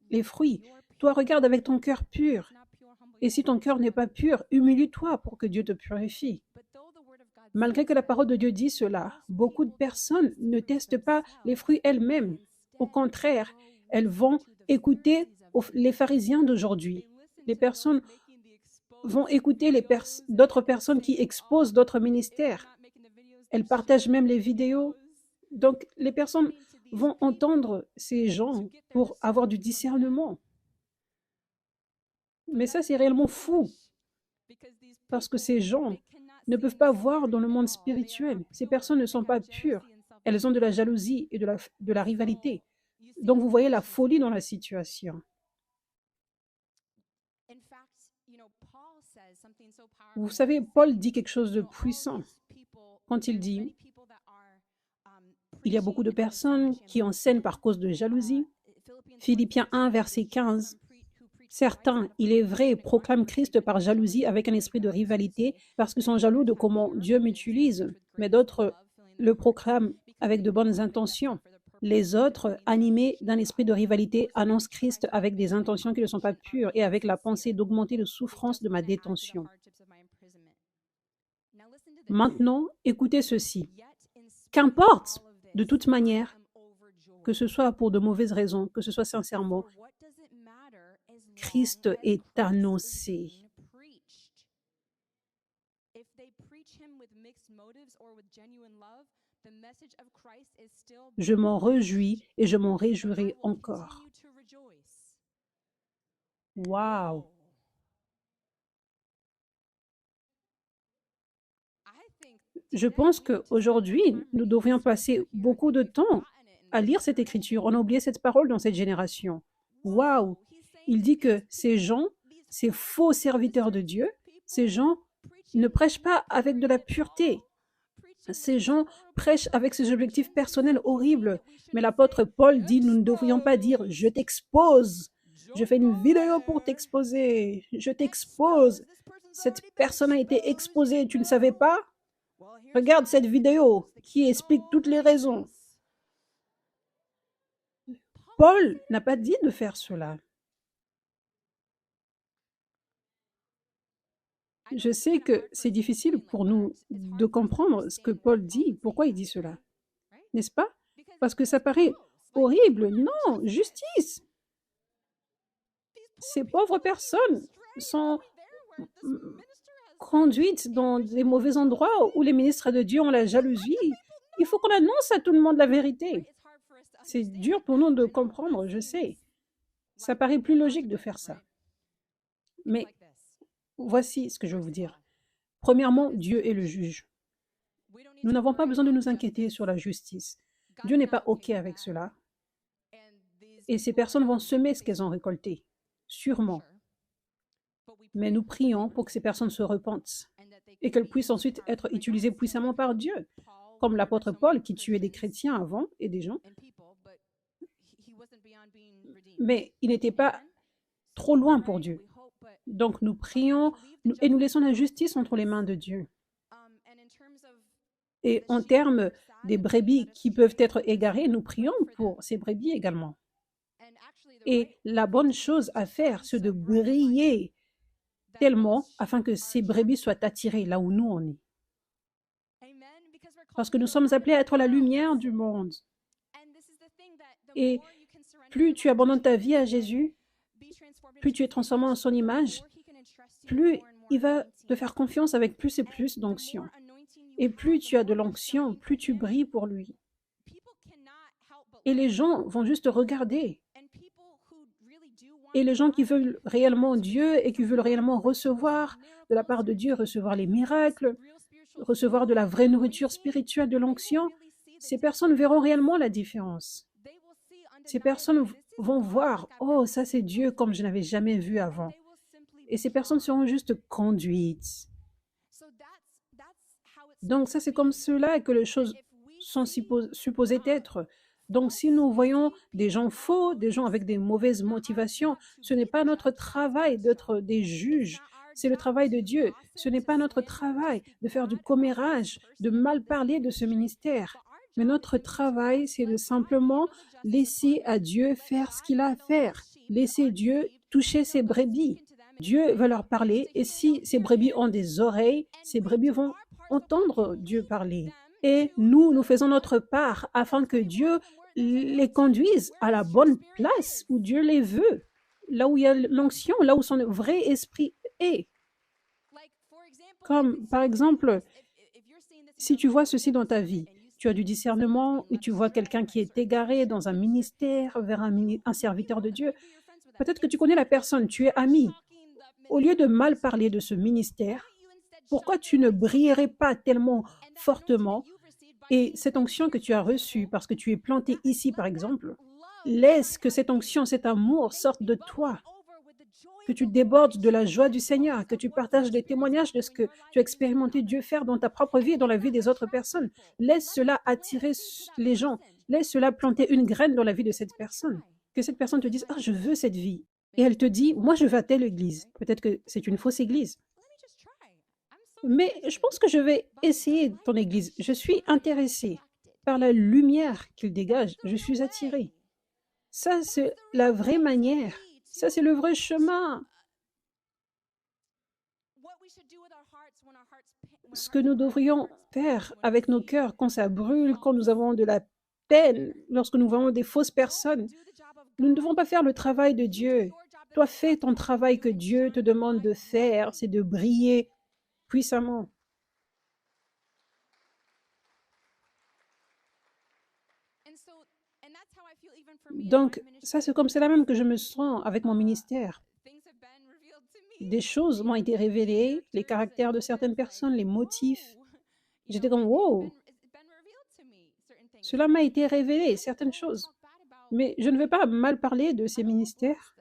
les fruits. Toi, regarde avec ton cœur pur. Et si ton cœur n'est pas pur, humilie-toi pour que Dieu te purifie. Malgré que la parole de Dieu dit cela, beaucoup de personnes ne testent pas les fruits elles-mêmes. Au contraire, elles vont écouter les pharisiens d'aujourd'hui. Les personnes vont écouter d'autres personnes qui exposent d'autres ministères. Elles partagent même les vidéos. Donc, les personnes vont entendre ces gens pour avoir du discernement. Mais ça, c'est réellement fou. Parce que ces gens ne peuvent pas voir dans le monde spirituel. Ces personnes ne sont pas pures. Elles ont de la jalousie et de la rivalité. Donc, vous voyez la folie dans la situation. Vous savez, Paul dit quelque chose de puissant quand il dit « Il y a beaucoup de personnes qui enseignent par cause de jalousie. » Philippiens 1, verset 15. Certains, il est vrai, proclament Christ par jalousie avec un esprit de rivalité parce qu'ils sont jaloux de comment Dieu m'utilise, mais d'autres le proclament avec de bonnes intentions. Les autres, animés d'un esprit de rivalité, annoncent Christ avec des intentions qui ne sont pas pures et avec la pensée d'augmenter les souffrances de ma détention. Maintenant, écoutez ceci. Qu'importe, de toute manière, que ce soit pour de mauvaises raisons, que ce soit sincèrement, Christ est annoncé. Je m'en réjouis et je m'en réjouirai encore. Wow! Je pense qu'aujourd'hui, nous devrions passer beaucoup de temps à lire cette écriture. On a oublié cette parole dans cette génération. Waouh! Il dit que ces gens, ces faux serviteurs de Dieu, ces gens ne prêchent pas avec de la pureté. Ces gens prêchent avec ces objectifs personnels horribles. Mais l'apôtre Paul dit, nous ne devrions pas dire « je t'expose ». Je fais une vidéo pour t'exposer. Je t'expose. Cette personne a été exposée, tu ne savais pas? Regarde cette vidéo qui explique toutes les raisons. Paul n'a pas dit de faire cela. Je sais que c'est difficile pour nous de comprendre ce que Paul dit, pourquoi il dit cela, n'est-ce pas? Parce que ça paraît horrible. Non, justice. Ces pauvres personnes sont conduites dans des mauvais endroits où les ministres de Dieu ont la jalousie. Il faut qu'on annonce à tout le monde la vérité. C'est dur pour nous de comprendre, je sais. Ça paraît plus logique de faire ça. Mais voici ce que je veux vous dire. Premièrement, Dieu est le juge. Nous n'avons pas besoin de nous inquiéter sur la justice. Dieu n'est pas OK avec cela. Et ces personnes vont semer ce qu'elles ont récolté, sûrement. Mais nous prions pour que ces personnes se repentent et qu'elles puissent ensuite être utilisées puissamment par Dieu, comme l'apôtre Paul qui tuait des chrétiens avant et des gens. Mais il n'était pas trop loin pour Dieu. Donc nous prions et nous laissons la justice entre les mains de Dieu. Et en termes des brebis qui peuvent être égarées, nous prions pour ces brebis également. Et la bonne chose à faire, c'est de briller tellement afin que ces brebis soient attirées là où nous on est. Parce que nous sommes appelés à être la lumière du monde. Et plus tu abandonnes ta vie à Jésus, plus tu es transformé en son image, plus il va te faire confiance avec plus et plus d'onction. Et plus tu as de l'onction, plus tu brilles pour lui. Et les gens vont juste regarder. Et les gens qui veulent réellement Dieu et qui veulent réellement recevoir de la part de Dieu, recevoir les miracles, recevoir de la vraie nourriture spirituelle de l'onction, ces personnes verront réellement la différence. Ces personnes vont voir, oh, ça c'est Dieu comme je n'avais jamais vu avant. Et ces personnes seront juste conduites. Donc ça c'est comme cela que les choses sont supposées être. Donc si nous voyons des gens faux, des gens avec des mauvaises motivations, ce n'est pas notre travail d'être des juges. C'est le travail de Dieu. Ce n'est pas notre travail de faire du commérage, de mal parler de ce ministère. Mais notre travail, c'est de simplement laisser à Dieu faire ce qu'il a à faire. Laisser Dieu toucher ses brebis. Dieu va leur parler et si ces brebis ont des oreilles, ces brebis vont entendre Dieu parler. Et nous faisons notre part afin que Dieu les conduise à la bonne place où Dieu les veut, là où il y a l'onction, là où son vrai esprit est. Comme par exemple, si tu vois ceci dans ta vie, tu as du discernement et tu vois quelqu'un qui est égaré dans un ministère vers un serviteur de Dieu, peut-être que tu connais la personne, tu es ami. Au lieu de mal parler de ce ministère, pourquoi tu ne brillerais pas tellement fortement et cette onction que tu as reçue parce que tu es planté ici, par exemple, laisse que cette onction, cet amour sorte de toi, que tu débordes de la joie du Seigneur, que tu partages des témoignages de ce que tu as expérimenté Dieu faire dans ta propre vie et dans la vie des autres personnes. Laisse cela attirer les gens. Laisse cela planter une graine dans la vie de cette personne. Que cette personne te dise « Ah, je veux cette vie ». Et elle te dit « Moi, je vais à telle église ». Peut-être que c'est une fausse église. Mais je pense que je vais essayer ton église. Je suis intéressée par la lumière qu'il dégage. Je suis attirée. Ça, c'est la vraie manière. Ça, c'est le vrai chemin. Ce que nous devrions faire avec nos cœurs quand ça brûle, quand nous avons de la peine, lorsque nous voyons des fausses personnes, nous ne devons pas faire le travail de Dieu. Toi, fais ton travail que Dieu te demande de faire, c'est de briller puissamment. Donc, ça, c'est comme cela même que je me sens avec mon ministère. Des choses m'ont été révélées, les caractères de certaines personnes, les motifs. J'étais comme, wow, cela m'a été révélé, certaines choses. Mais je ne vais pas mal parler de ces ministères.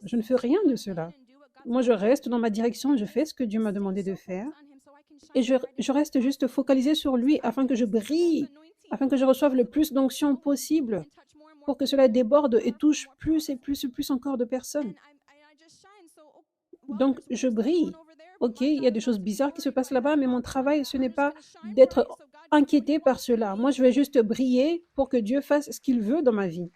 Je ne fais rien de cela. Moi, je reste dans ma direction, je fais ce que Dieu m'a demandé de faire. Et je reste juste focalisée sur lui afin que je brille, afin que je reçoive le plus d'onction possible pour que cela déborde et touche plus et plus et plus encore de personnes. Donc, je brille. Ok, il y a des choses bizarres qui se passent là-bas, mais mon travail, ce n'est pas d'être inquiété par cela. Moi, je vais juste briller pour que Dieu fasse ce qu'il veut dans ma vie.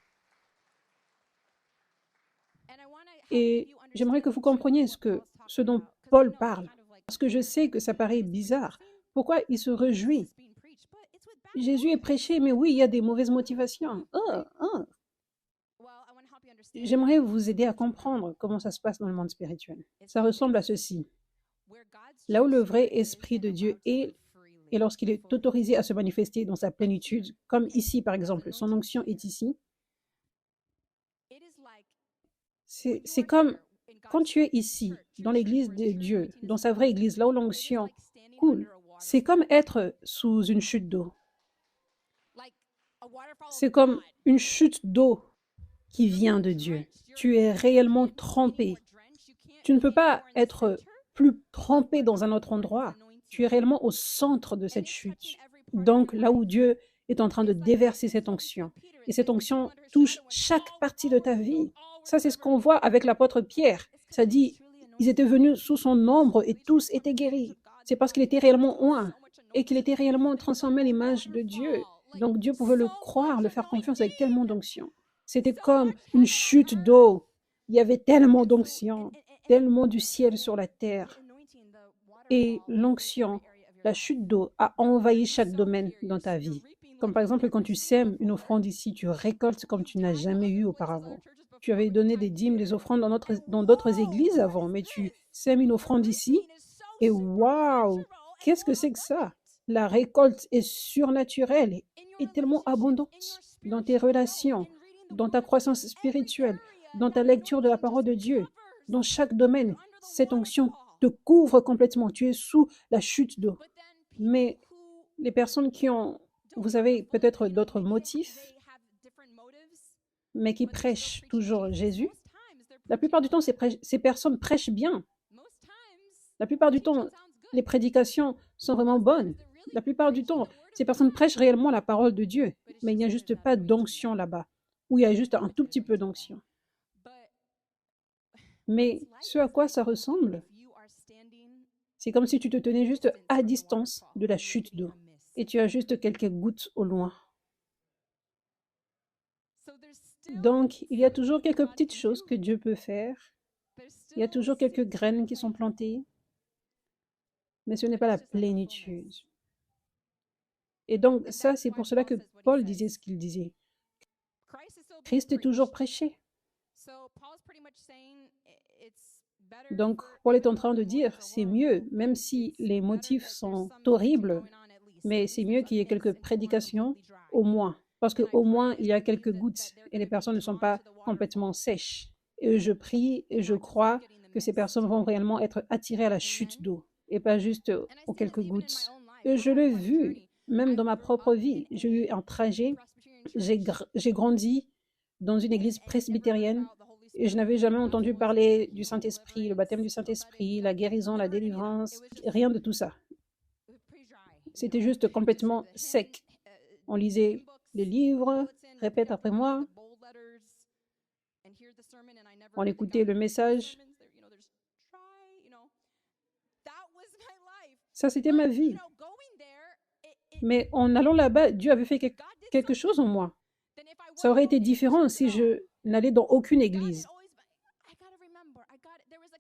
Et j'aimerais que vous compreniez ce dont Paul parle, parce que je sais que ça paraît bizarre. Pourquoi il se réjouit? Jésus est prêché, mais oui, il y a des mauvaises motivations. J'aimerais vous aider à comprendre comment ça se passe dans le monde spirituel. Ça ressemble à ceci. Là où le vrai esprit de Dieu est, et lorsqu'il est autorisé à se manifester dans sa plénitude, comme ici par exemple, son onction est ici, C'est comme quand tu es ici, dans l'église de Dieu, dans sa vraie église, là où l'onction coule, c'est comme être sous une chute d'eau. C'est comme une chute d'eau qui vient de Dieu. Tu es réellement trempé. Tu ne peux pas être plus trempé dans un autre endroit. Tu es réellement au centre de cette chute. Donc, là où Dieu est en train de déverser cette onction. Et cette onction touche chaque partie de ta vie. Ça, c'est ce qu'on voit avec l'apôtre Pierre. Ça dit, ils étaient venus sous son ombre et tous étaient guéris. C'est parce qu'il était réellement oint et qu'il était réellement transformé à l'image de Dieu. Donc, Dieu pouvait le croire, le faire confiance avec tellement d'onction. C'était comme une chute d'eau. Il y avait tellement d'onction, tellement du ciel sur la terre. Et l'onction, la chute d'eau a envahi chaque domaine dans ta vie. Comme par exemple, quand tu sèmes une offrande ici, tu récoltes comme tu n'as jamais eu auparavant. Tu avais donné des dîmes, des offrandes dans d'autres églises avant, mais tu sèmes une offrande ici et waouh, qu'est-ce que c'est que ça? La récolte est surnaturelle et tellement abondante dans tes relations, dans ta croissance spirituelle, dans ta lecture de la parole de Dieu, dans chaque domaine. Cette onction te couvre complètement. Tu es sous la chute d'eau. Mais les personnes qui ont, vous avez peut-être d'autres motifs, mais qui prêchent toujours Jésus, la plupart du temps, ces personnes prêchent bien. La plupart du temps, les prédications sont vraiment bonnes. La plupart du temps, ces personnes prêchent réellement la parole de Dieu, mais il n'y a juste pas d'onction là-bas, ou il y a juste un tout petit peu d'onction. Mais ce à quoi ça ressemble, c'est comme si tu te tenais juste à distance de la chute d'eau et tu as juste quelques gouttes au loin. Donc, il y a toujours quelques petites choses que Dieu peut faire. Il y a toujours quelques graines qui sont plantées, mais ce n'est pas la plénitude. Et donc, ça, c'est pour cela que Paul disait ce qu'il disait. Christ est toujours prêché. Donc, Paul est en train de dire, c'est mieux, même si les motifs sont horribles, mais c'est mieux qu'il y ait quelques prédications, au moins. Parce qu'au moins, il y a quelques gouttes et les personnes ne sont pas complètement sèches. Et je prie et je crois que ces personnes vont réellement être attirées à la chute d'eau et pas juste aux quelques gouttes. Et je l'ai vu, même dans ma propre vie. J'ai eu un trajet, j'ai grandi dans une église presbytérienne et je n'avais jamais entendu parler du Saint-Esprit, le baptême du Saint-Esprit, la guérison, la délivrance, rien de tout ça. C'était juste complètement sec. On lisait les livres, répète après moi. On écoutait le message. Ça, c'était ma vie. Mais en allant là-bas, Dieu avait fait quelque chose en moi. Ça aurait été différent si je n'allais dans aucune église.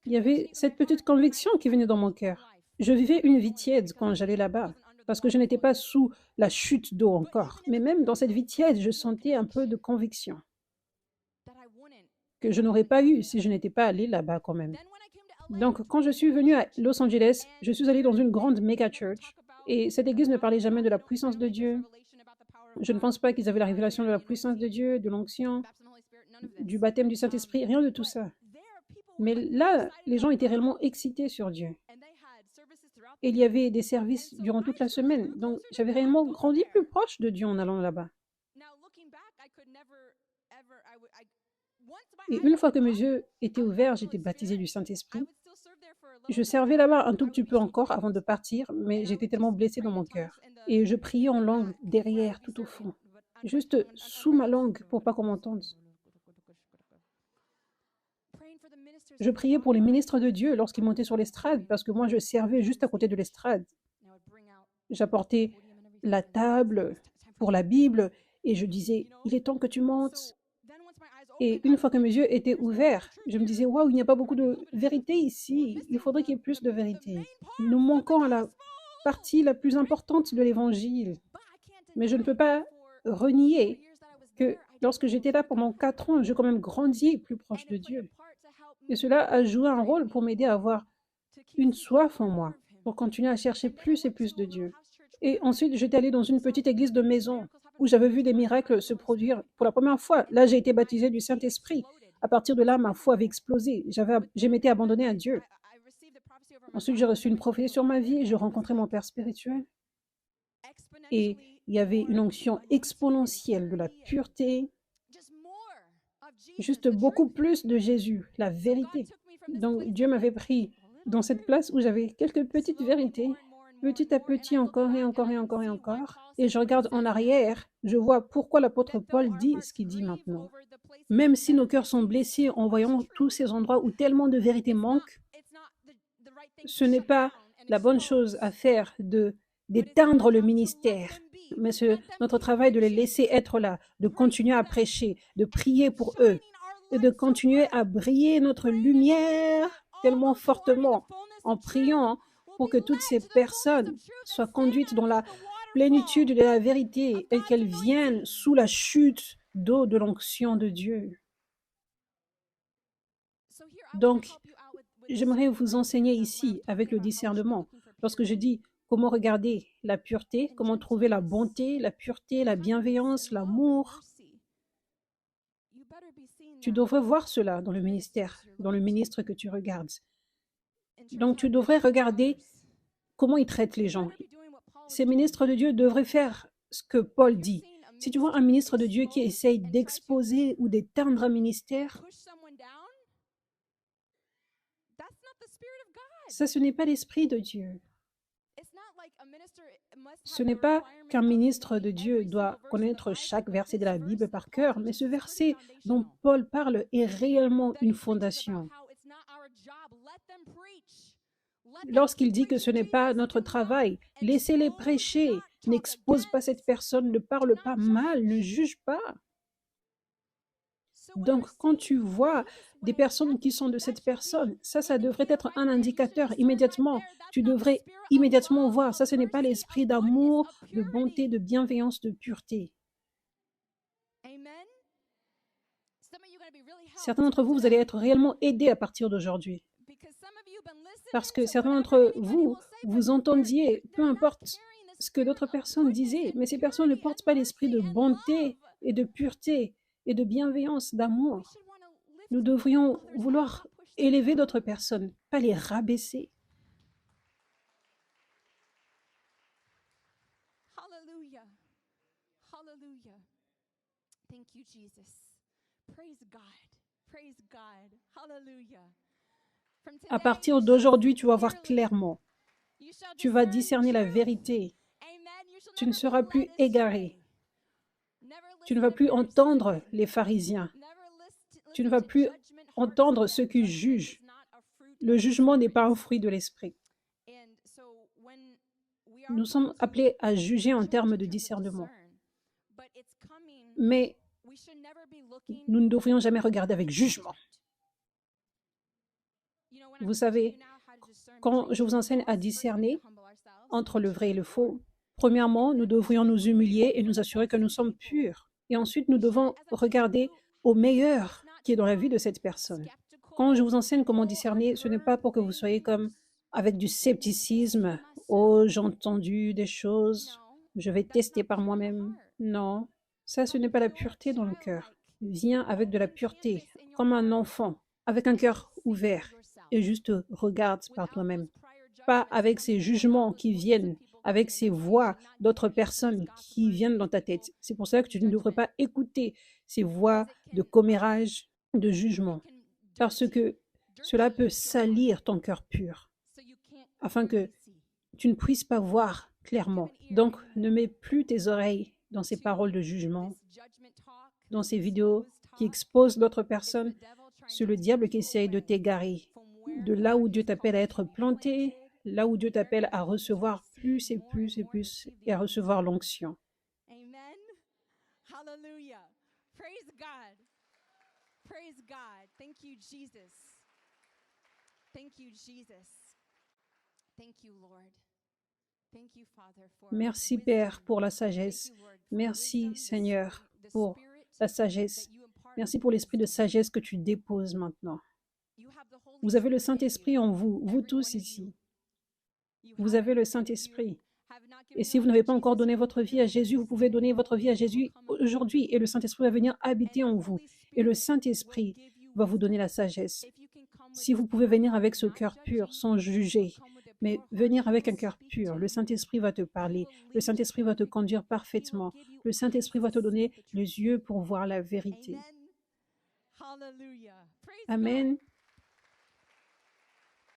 Il y avait cette petite conviction qui venait dans mon cœur. Je vivais une vie tiède quand j'allais là-bas, parce que je n'étais pas sous la chute d'eau encore. Mais même dans cette vie tiède, je sentais un peu de conviction que je n'aurais pas eu si je n'étais pas allée là-bas quand même. Donc, quand je suis venue à Los Angeles, je suis allée dans une grande méga church et cette église ne parlait jamais de la puissance de Dieu. Je ne pense pas qu'ils avaient la révélation de la puissance de Dieu, de l'onction, du baptême du Saint-Esprit, rien de tout ça. Mais là, les gens étaient réellement excités sur Dieu. Et il y avait des services durant toute la semaine. Donc, j'avais réellement grandi plus proche de Dieu en allant là-bas. Et une fois que mes yeux étaient ouverts, j'étais baptisée du Saint-Esprit. Je servais là-bas un tout petit peu encore avant de partir, mais j'étais tellement blessée dans mon cœur. Et je priais en langue derrière, tout au fond, juste sous ma langue pour pas qu'on m'entende. Je priais pour les ministres de Dieu lorsqu'ils montaient sur l'estrade, parce que moi, je servais juste à côté de l'estrade. J'apportais la table pour la Bible et je disais, il est temps que tu montes. Et une fois que mes yeux étaient ouverts, je me disais, waouh, il n'y a pas beaucoup de vérité ici. Il faudrait qu'il y ait plus de vérité. Nous manquons à la partie la plus importante de l'évangile. Mais je ne peux pas renier que lorsque j'étais là pendant 4 ans, j'ai quand même grandi plus proche de Dieu. Et cela a joué un rôle pour m'aider à avoir une soif en moi, pour continuer à chercher plus et plus de Dieu. Et ensuite, j'étais allée dans une petite église de maison où j'avais vu des miracles se produire pour la première fois. Là, j'ai été baptisée du Saint-Esprit. À partir de là, ma foi avait explosé. Je m'étais abandonnée à Dieu. Ensuite, j'ai reçu une prophétie sur ma vie et je rencontrais mon Père spirituel. Et il y avait une onction exponentielle de la pureté, juste beaucoup plus de Jésus, la vérité. Donc Dieu m'avait pris dans cette place où j'avais quelques petites vérités, petit à petit, encore et encore et encore et encore. Et je regarde en arrière, je vois pourquoi l'apôtre Paul dit ce qu'il dit maintenant. Même si nos cœurs sont blessés en voyant tous ces endroits où tellement de vérité manque, ce n'est pas la bonne chose à faire d'éteindre le ministère, mais c'est notre travail de les laisser être là, de continuer à prêcher, de prier pour eux et de continuer à briller notre lumière tellement fortement en priant pour que toutes ces personnes soient conduites dans la plénitude de la vérité et qu'elles viennent sous la chute d'eau de l'onction de Dieu. Donc, j'aimerais vous enseigner ici avec le discernement. Lorsque je dis comment regarder la pureté, comment trouver la bonté, la pureté, la bienveillance, l'amour, tu devrais voir cela dans le ministère, dans le ministre que tu regardes. Donc, tu devrais regarder comment il traite les gens. Ces ministres de Dieu devraient faire ce que Paul dit. Si tu vois un ministre de Dieu qui essaye d'exposer ou d'éteindre un ministère, ça, ce n'est pas l'Esprit de Dieu. Ce n'est pas qu'un ministre de Dieu doit connaître chaque verset de la Bible par cœur, mais ce verset dont Paul parle est réellement une fondation. Lorsqu'il dit que ce n'est pas notre travail, laissez-les prêcher, n'expose pas cette personne, ne parle pas mal, ne juge pas. Donc, quand tu vois des personnes qui sont de cette personne, ça devrait être un indicateur immédiatement. Tu devrais immédiatement voir, ça, ce n'est pas l'esprit d'amour, de bonté, de bienveillance, de pureté. Certains d'entre vous, vous allez être réellement aidés à partir d'aujourd'hui. Parce que certains d'entre vous, vous entendiez, peu importe ce que d'autres personnes disaient, mais ces personnes ne portent pas l'esprit de bonté et de pureté et de bienveillance, d'amour. Nous devrions vouloir élever d'autres personnes, pas les rabaisser. Hallelujah. Hallelujah. Thank you, Jesus. Praise God. Praise God. Hallelujah. À partir d'aujourd'hui, tu vas voir clairement. Tu vas discerner la vérité. Tu ne seras plus égaré. Tu ne vas plus entendre les pharisiens. Tu ne vas plus entendre ceux qui jugent. Le jugement n'est pas un fruit de l'esprit. Nous sommes appelés à juger en termes de discernement. Mais nous ne devrions jamais regarder avec jugement. Vous savez, quand je vous enseigne à discerner entre le vrai et le faux, premièrement, nous devrions nous humilier et nous assurer que nous sommes purs. Et ensuite, nous devons regarder au meilleur qui est dans la vie de cette personne. Quand je vous enseigne comment discerner, ce n'est pas pour que vous soyez comme avec du scepticisme. Oh, j'ai entendu des choses, je vais tester par moi-même. Non, ça, ce n'est pas la pureté dans le cœur. Viens avec de la pureté, comme un enfant, avec un cœur ouvert, et juste regarde par toi-même. Pas avec ces jugements qui viennent, avec ces voix d'autres personnes qui viennent dans ta tête. C'est pour ça que tu ne devrais pas écouter ces voix de commérage, de jugement, parce que cela peut salir ton cœur pur, afin que tu ne puisses pas voir clairement. Donc, ne mets plus tes oreilles dans ces paroles de jugement, dans ces vidéos qui exposent d'autres personnes. C'est le diable qui essaye de t'égarer de là où Dieu t'appelle à être planté, là où Dieu t'appelle à recevoir plus et plus et plus et à recevoir l'onction. Amen. Hallelujah. Praise God. Praise God. Thank you, Jesus. Thank you, Jesus. Thank you, Lord. Thank you, Father, for Merci Père pour la sagesse. Merci Seigneur pour la sagesse. Merci pour l'esprit de sagesse que tu déposes maintenant. Vous avez le Saint-Esprit en vous, vous tous ici. Vous avez le Saint-Esprit. Et si vous n'avez pas encore donné votre vie à Jésus, vous pouvez donner votre vie à Jésus aujourd'hui et le Saint-Esprit va venir habiter en vous. Et le Saint-Esprit va vous donner la sagesse. Si vous pouvez venir avec ce cœur pur, sans juger, mais venir avec un cœur pur, le Saint-Esprit va te parler, le Saint-Esprit va te conduire parfaitement, le Saint-Esprit va te donner les yeux pour voir la vérité. Amen.